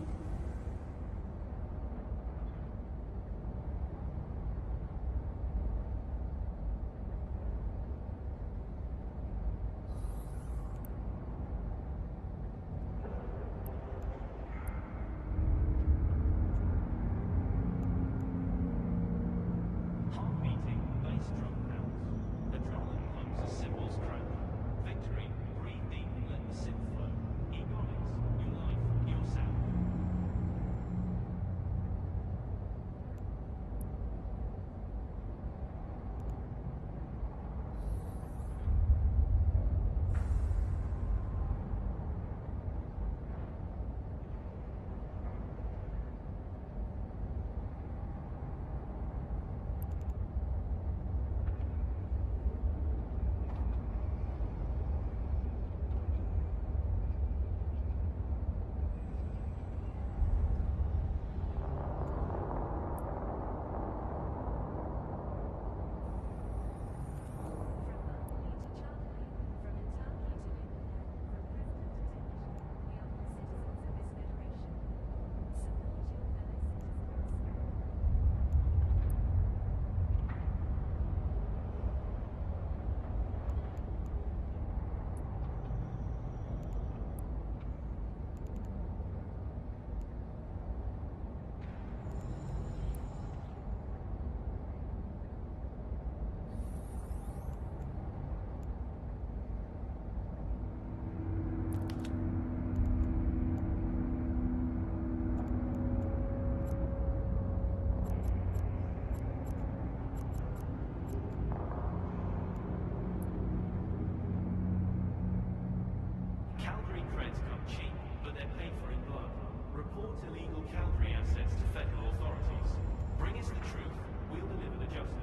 illegal Calgary assets to federal authorities. Bring us the truth, we'll deliver the justice.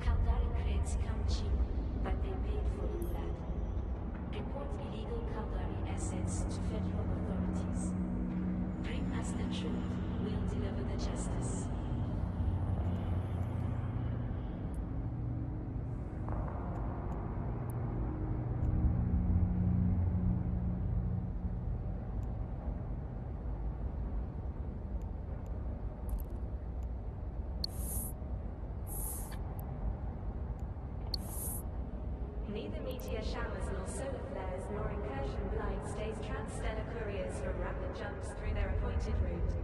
Caldari crates come cheap, but they paid for in blood. Report illegal Caldari assets to federal authorities. Bring us the truth, we'll deliver the justice. Neither meteor showers nor solar flares nor incursion blight stays transstellar couriers from rapid jumps through their appointed route.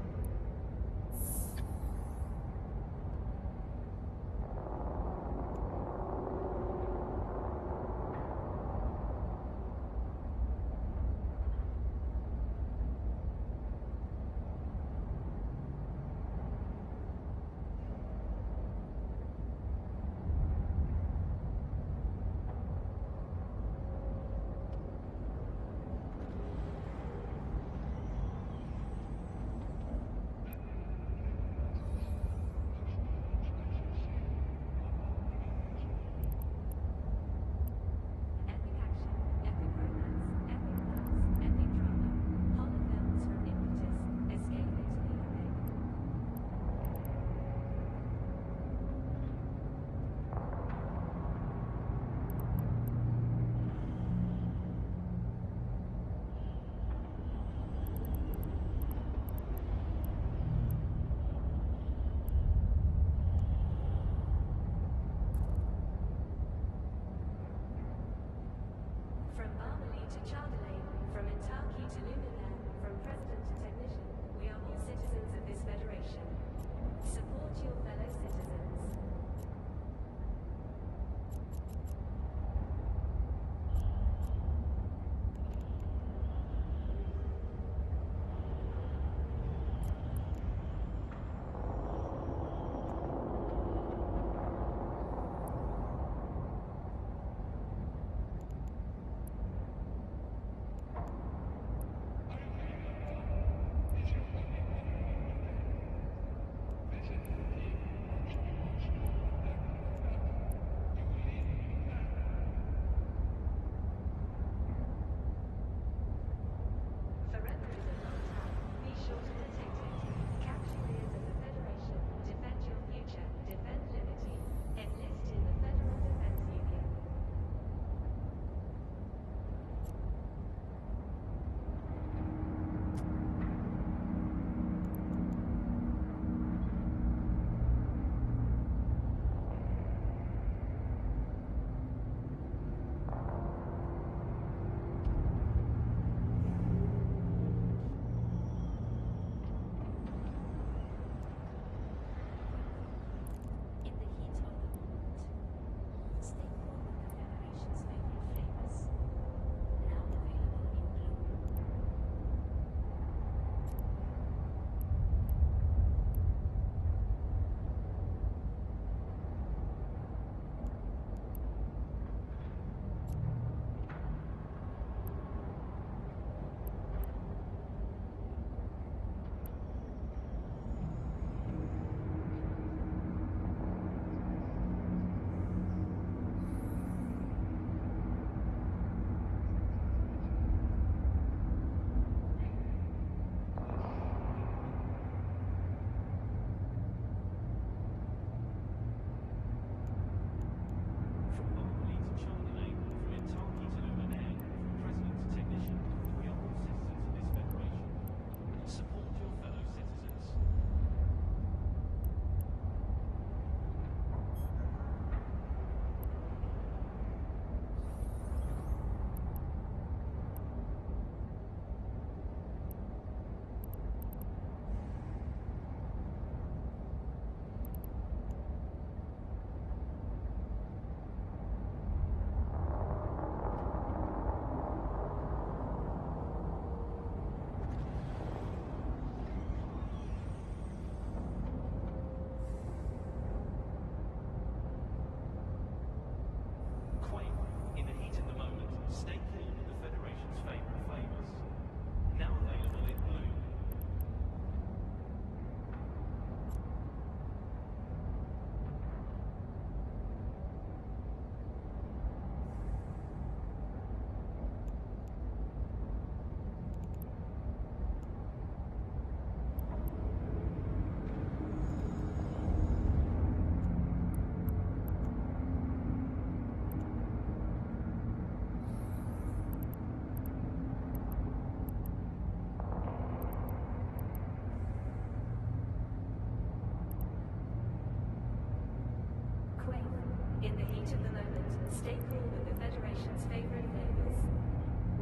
Stay cool with the Federation's favorite flavors.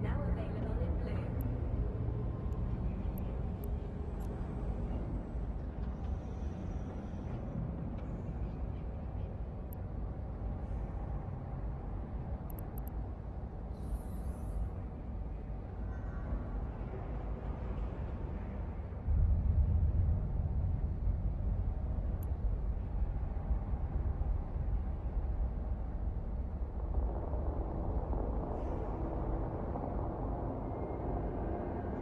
Now available in blue.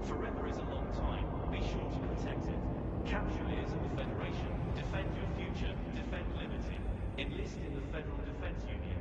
Forever is a long time. Be sure to protect it. Capsuleers of the Federation. Defend your future. Defend liberty. Enlist in the Federal Defense Union.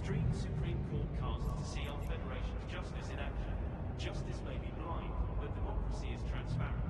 Dream the Supreme Court casts to see our Federation's justice in action. Justice may be blind, but democracy is transparent.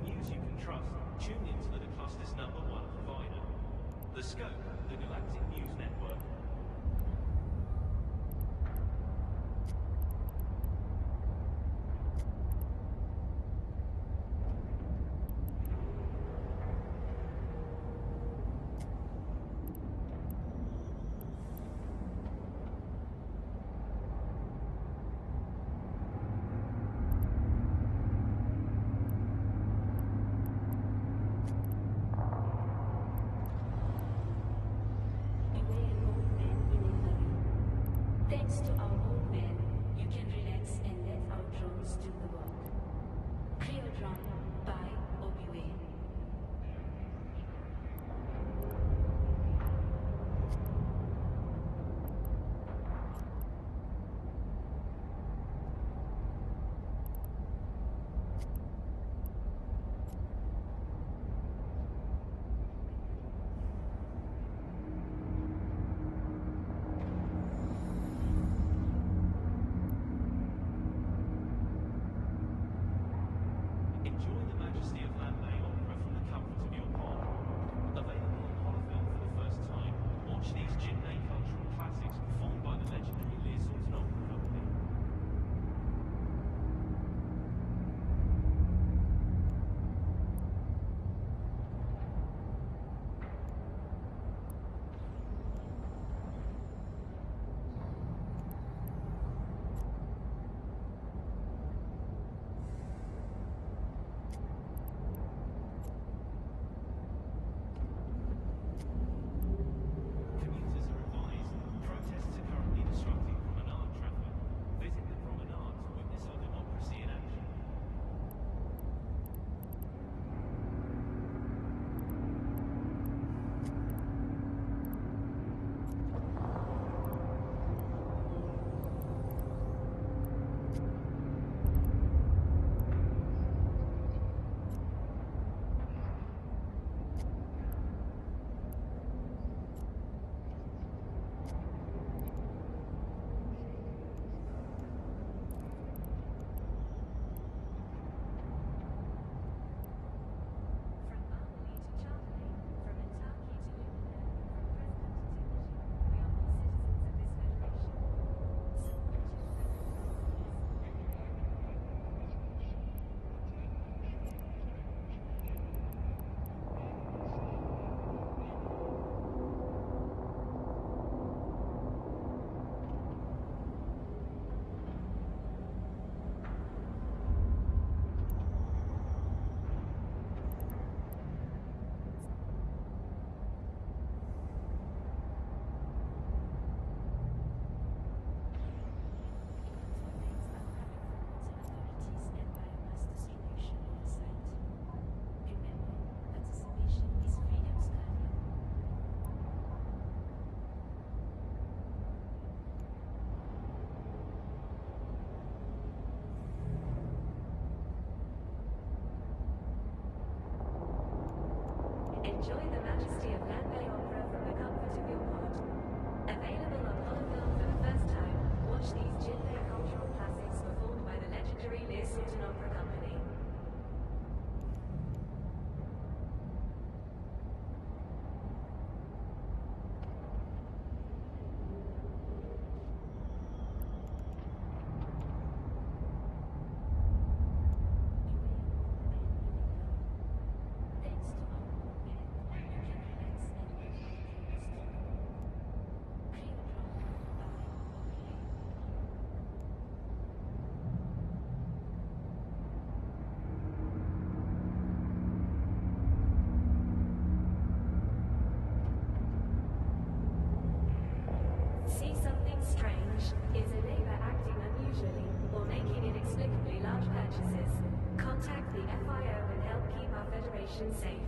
news you can trust, tune into the cluster's #1 provider. The Scope, the Galactic News Network. Thanks to our old men, you can relax and let our drones do the work. Creodrone, buy or beware. Enjoy the majesty of Landlay Opera from the comfort of your pod. Available on Holofilm for the first time, watch these Jinmei cultural classics performed by the legendary Learsultan Opera Company. Commuters are advised, protests are currently disrupting promenade traffic. Visit the promenade to witness our democracy in action. From Amelie to Charlie, from Kentucky to Luminaire, from president to technician, we are all citizens of this federation. Support your fellow citizens. Remains are coming from water authorities and biomass distribution oversight. Remember, participation is freedom's guardian. Enjoy the majesty of Landlay Opera from the comfort of your pod. Available on Holofilm for the first time, watch these Jinmei cultural classics performed by the legendary Learsultan Opera Company. Thanks to our old men, you can relax and let our drones do the work. Creodrone, buy or beware. See something strange? Is a neighbor acting unusually or making inexplicably large purchases? Contact the FIO and help keep our federation safe.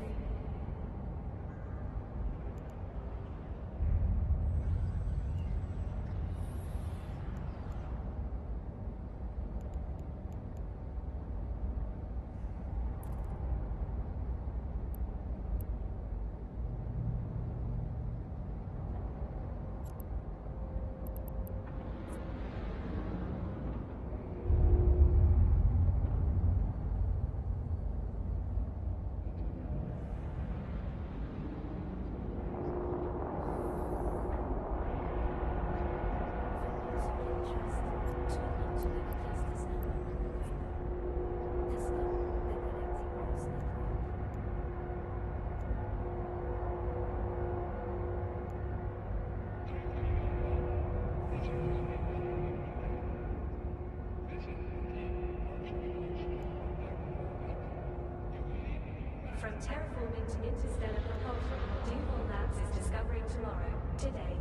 From terraforming to interstellar propulsion, Duval Labs is discovering tomorrow, today.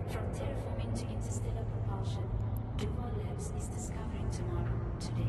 From terraforming to interstellar propulsion, Duval Labs is discovering tomorrow, today.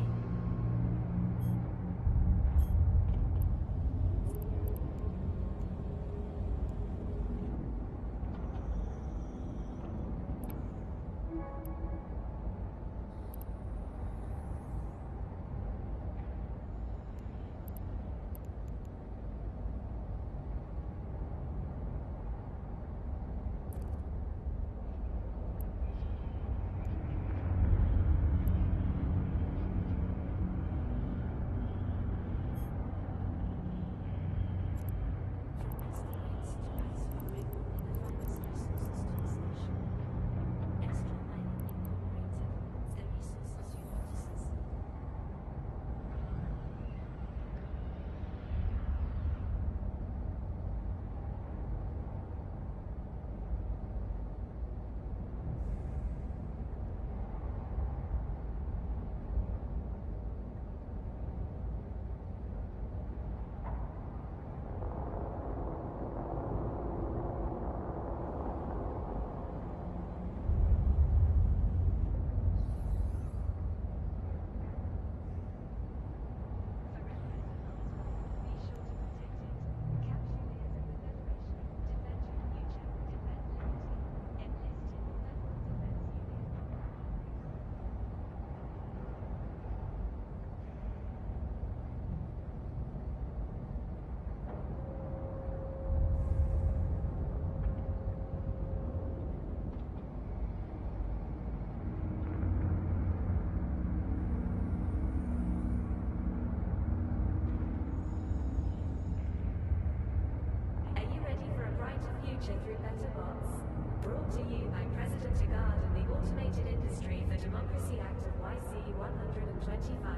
future through better bots. Brought to you by President Agard and the Automated Industry for Democracy Act of YC 125.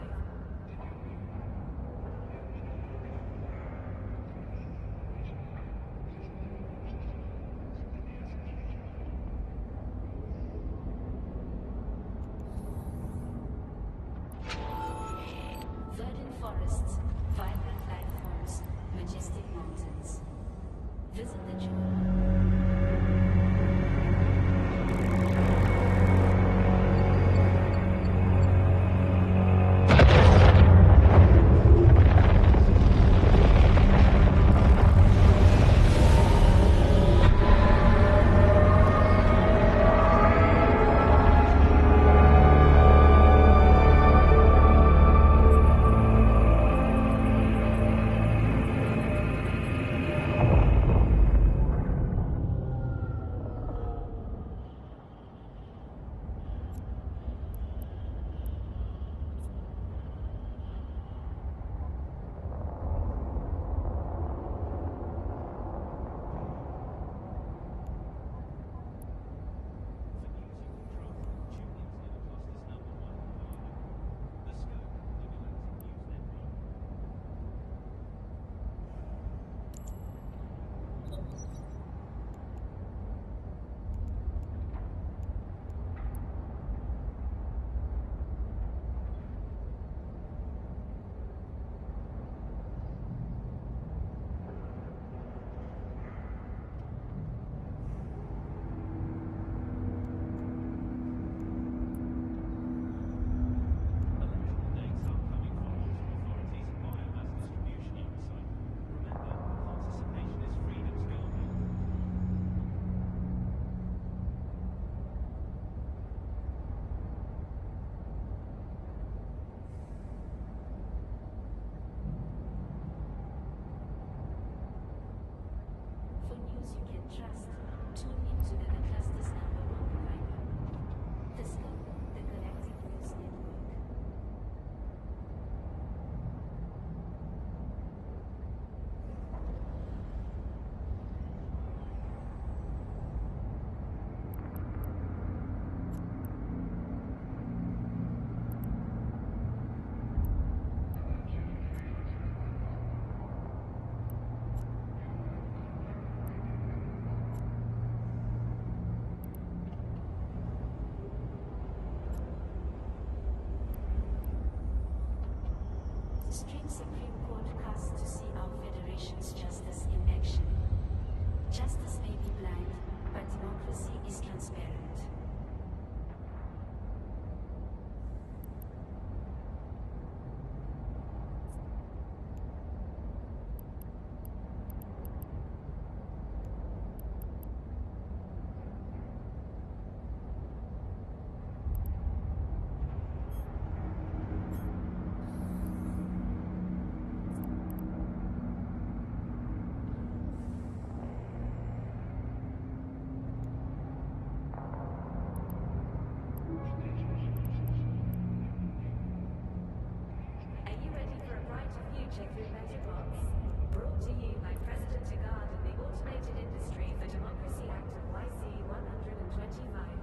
Verdant forests, vibrant life forms, majestic mountains. Visit the jewel. For news you can trust, tune into the cluster's #1 provider. The Scope, the Galactic News Network. Stream Supreme Court cast to see our Federation's justice in action. Justice may be blind, but democracy is transparent. Are you ready for a brighter future through better bots? Brought to you by President Agard and the Automated Industry for Democracy Act of YC 125.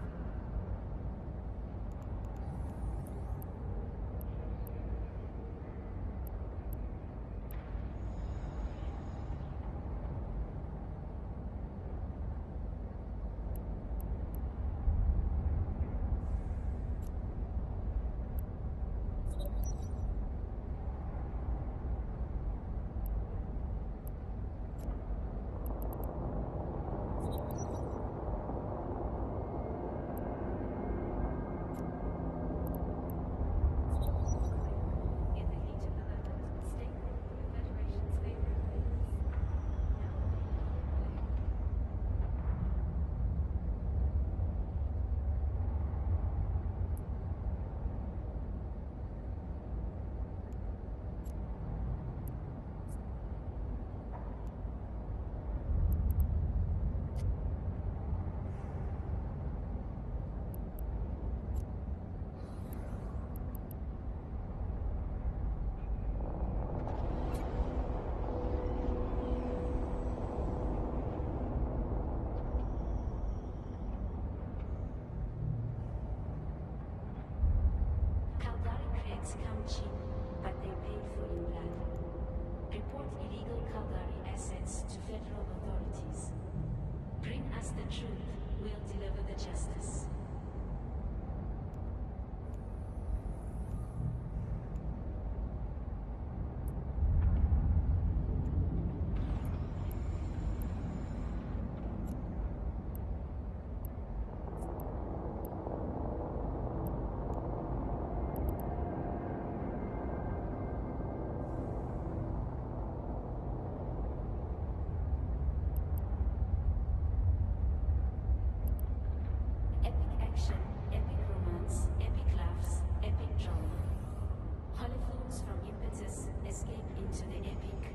creates come cheap, but they paid for in blood. Report illegal Calgary assets to federal authorities. Bring us the truth, we'll deliver the justice. Epic action, epic romance, epic laughs, epic drama. Holophons from impetus escape into the epic.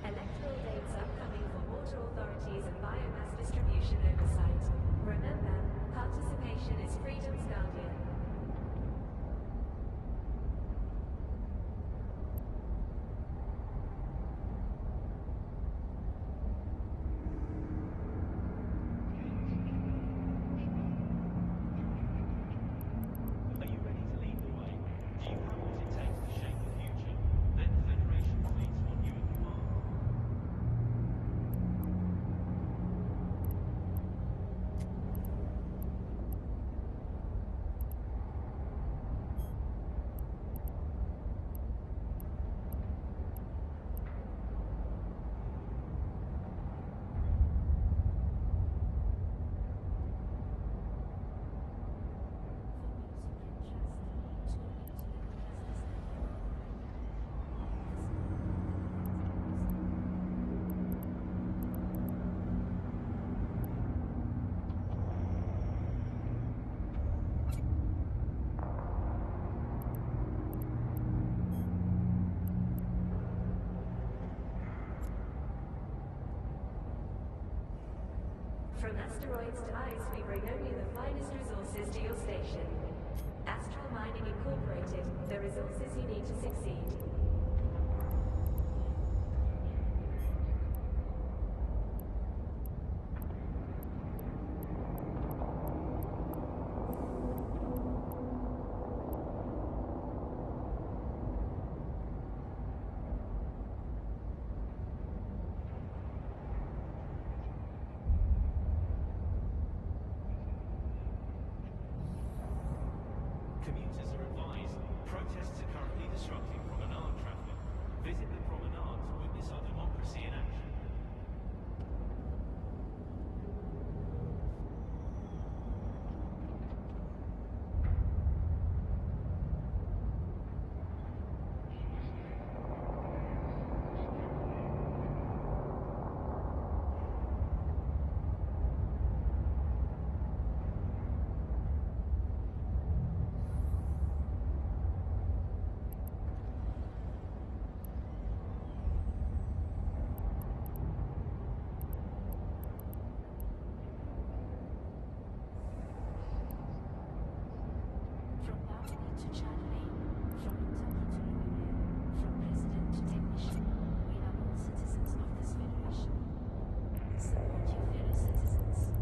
Electoral dates upcoming for water authorities and biomass distribution oversight. Remember, participation is freedom's guardian. Are you ready to lead the way? Do you have what it takes to shape the future? Then the Federation fleets want you in command. From asteroids to ice, we bring only the finest resources to your station. Astral Mining Incorporated, the resources you need to succeed. Commuters are advised, protests are currently disrupting promenade traffic. Visit the promenade to witness our democracy in action. From balcony to Charlie, from Kentucky to Louisville, from president to technician, we are all citizens of this federation. Support your fellow citizens.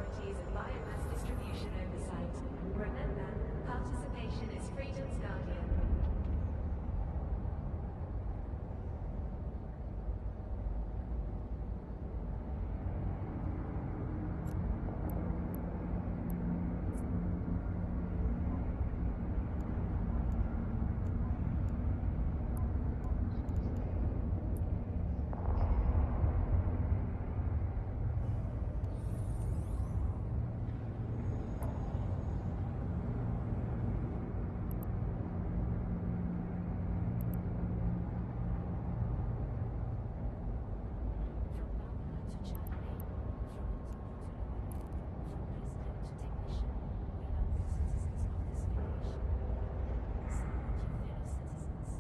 authorities and biomass distribution oversight. Remember, participation is freedom's guardian. From Dharma to Charlie, from president to technician, we are all citizens of this Federation. Salute you, fellow citizens.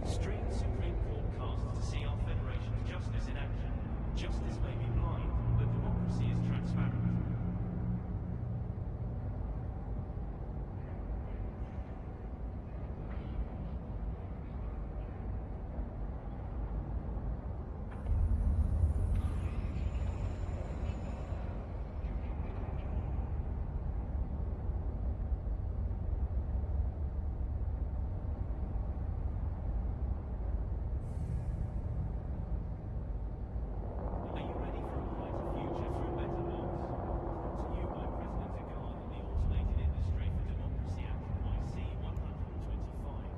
Stream Supreme Court cast to see our Federation's justice in action. Justice may be blind, but democracy is transparent. Are you ready for a brighter future through better laws? Brought to you by President Agard and the Automated Industry for Democracy Act IC 125.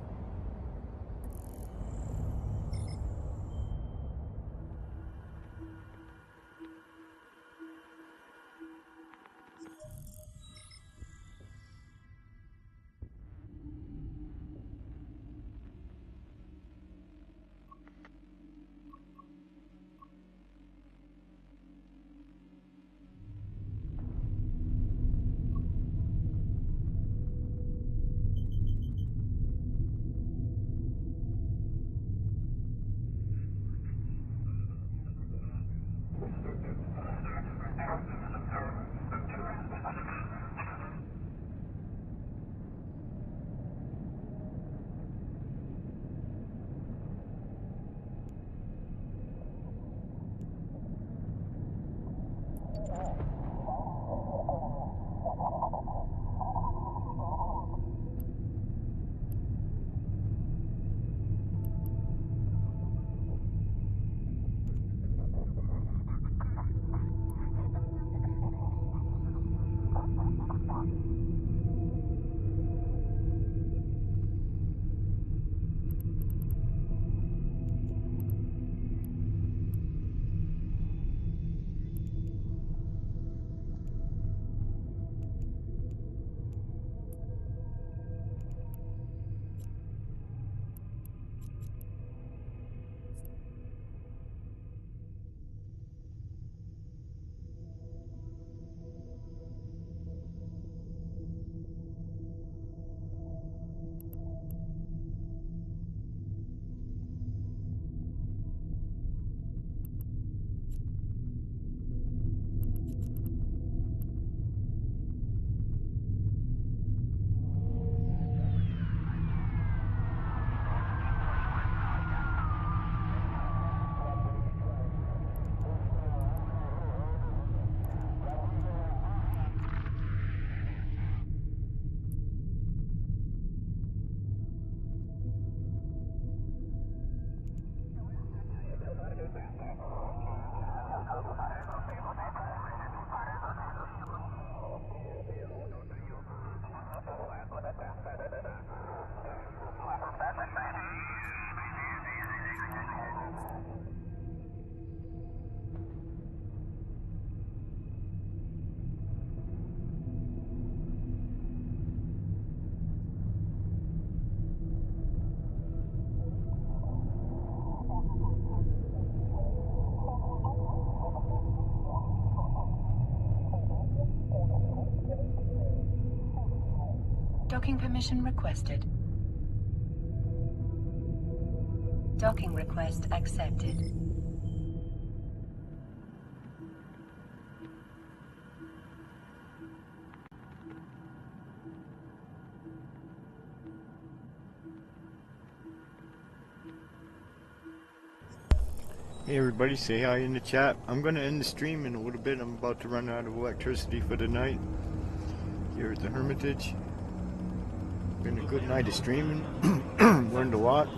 Docking permission requested. Docking request accepted. Hey everybody, say hi in the chat. I'm going to end the stream in a little bit. I'm about to run out of electricity for the night here at the Hermitage. Been a good night of streaming. Learned a lot.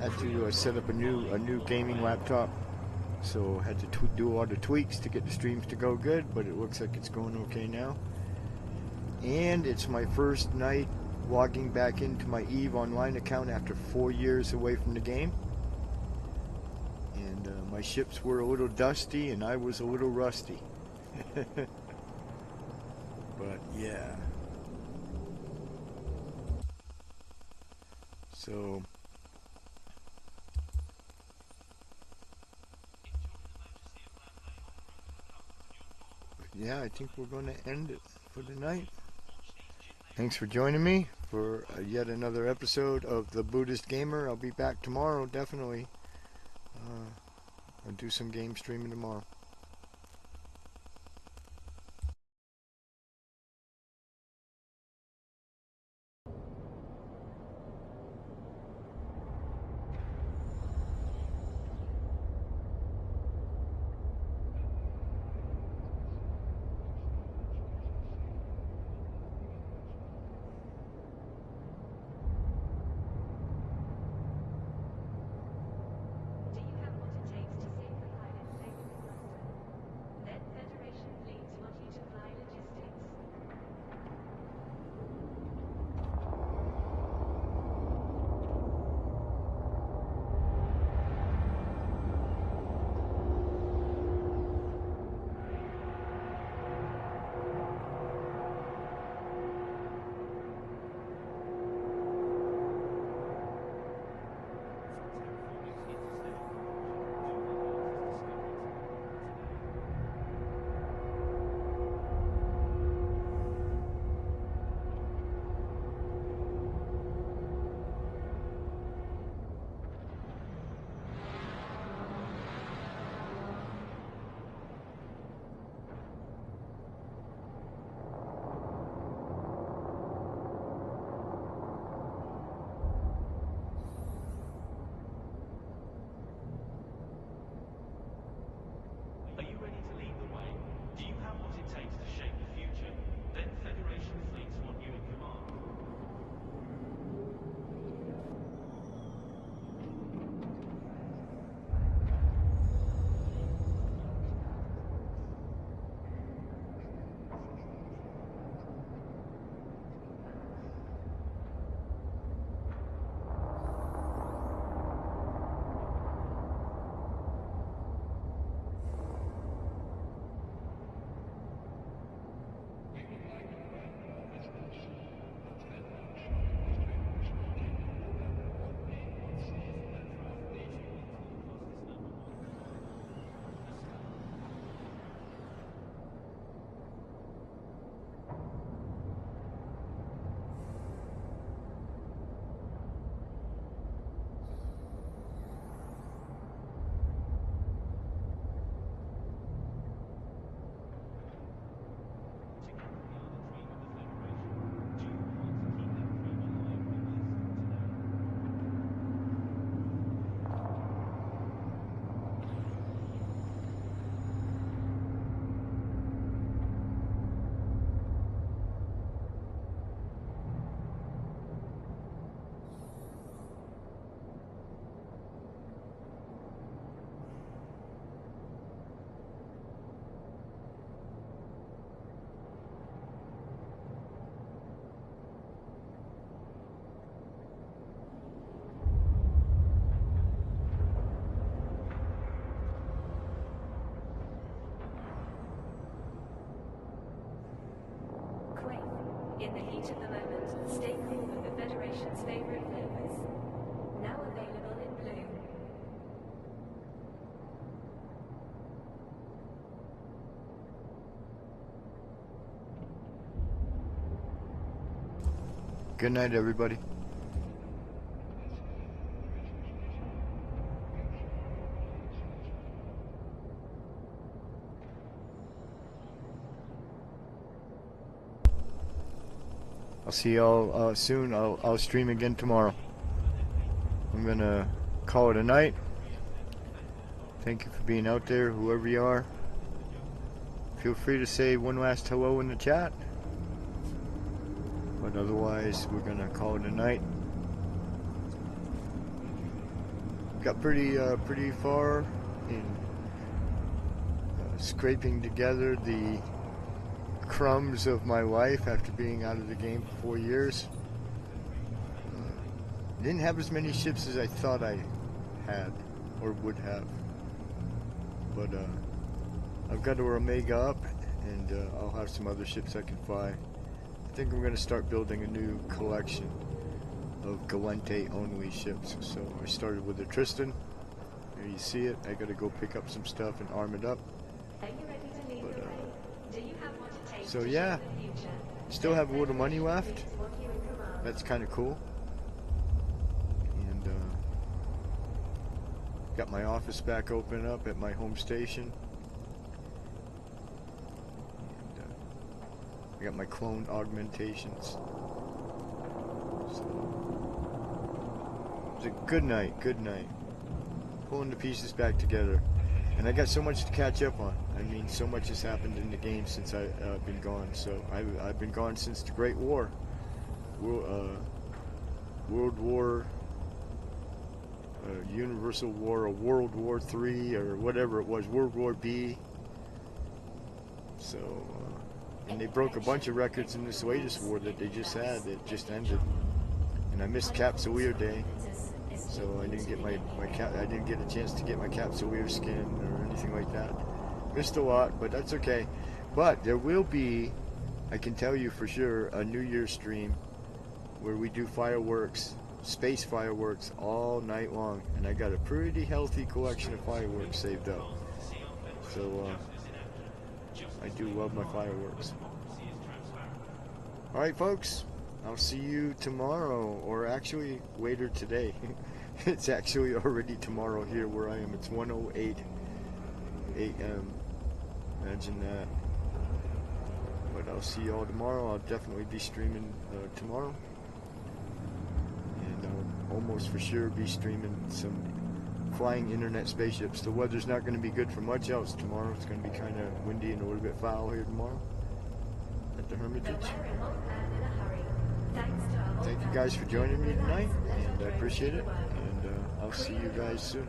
Had to set up a new gaming laptop, so had to do a lot of tweaks to get the streams to go good, but it looks like it's going okay now. And it's my first night logging back into my EVE Online account after 4 years away from the game. And my ships were a little dusty and I was a little rusty. But yeah. So yeah, I think we're going to end it for the night. Thanks for joining me for yet another episode of the Buddhist Gamer. I'll be back tomorrow, definitely. I'll do some game streaming tomorrow. Do you have what it takes to save the pilot safe in London? Then Federation fleets want you to fly logistics. Are you ready to lead the way? Do you have what it takes to shape the future? Then Federation fleets want you in command. In the heat of the moment, stay cool with the Federation's favorite flavors. Now available in blue. good night, everybody. I'll see y'all soon. I'll stream again tomorrow. I'm gonna call it a night. Thank you for being out there, whoever you are. Feel free to say one last hello in the chat. But otherwise, we're gonna call it a night. Got pretty far in scraping together the crumbs of my life after being out of the game for 4 years. Didn't have as many ships as I thought I had or would have, but I've got our Omega up, and I'll have some other ships I can fly. I think I'm going to start building a new collection of Galente only ships. So I started with the Tristan. There you see it. I got to go pick up some stuff and arm it up. Are you ready to leave But, already? Do you have what it takes so to yeah, shape the future? still have a little money left. What you in command. That's kind of cool. And got my office back open up at my home station. And I got my clone augmentations. So it was a good night, pulling the pieces back together. And I got so much to catch up on. I mean, so much has happened in the game since I've been gone. So I've been gone since the Great War. World War, Universal War, or World War III, or whatever it was, World War B. So, and they broke a bunch of records in this latest war that they just had, that just ended. And I missed Cap Sawyer Day, so I didn't get I didn't get a chance to get my Cap Sawyer skin or anything like that. Missed a lot, but that's okay. But there will be, I can tell you for sure, a New Year's stream where we do fireworks, space fireworks, all night long. And I got a pretty healthy collection of fireworks saved up. So I do love my fireworks. Alright folks, I'll see you tomorrow, or actually later today. It's actually already tomorrow here where I am. It's 1:08 a.m. Imagine that. But I'll see you all tomorrow. I'll definitely be streaming tomorrow. And I'll almost for sure be streaming some flying internet spaceships. The weather's not going to be good for much else tomorrow. It's going to be kind of windy and a little bit foul here tomorrow at the Hermitage. Thank you guys for joining me tonight, and I appreciate it. And I'll see you guys soon.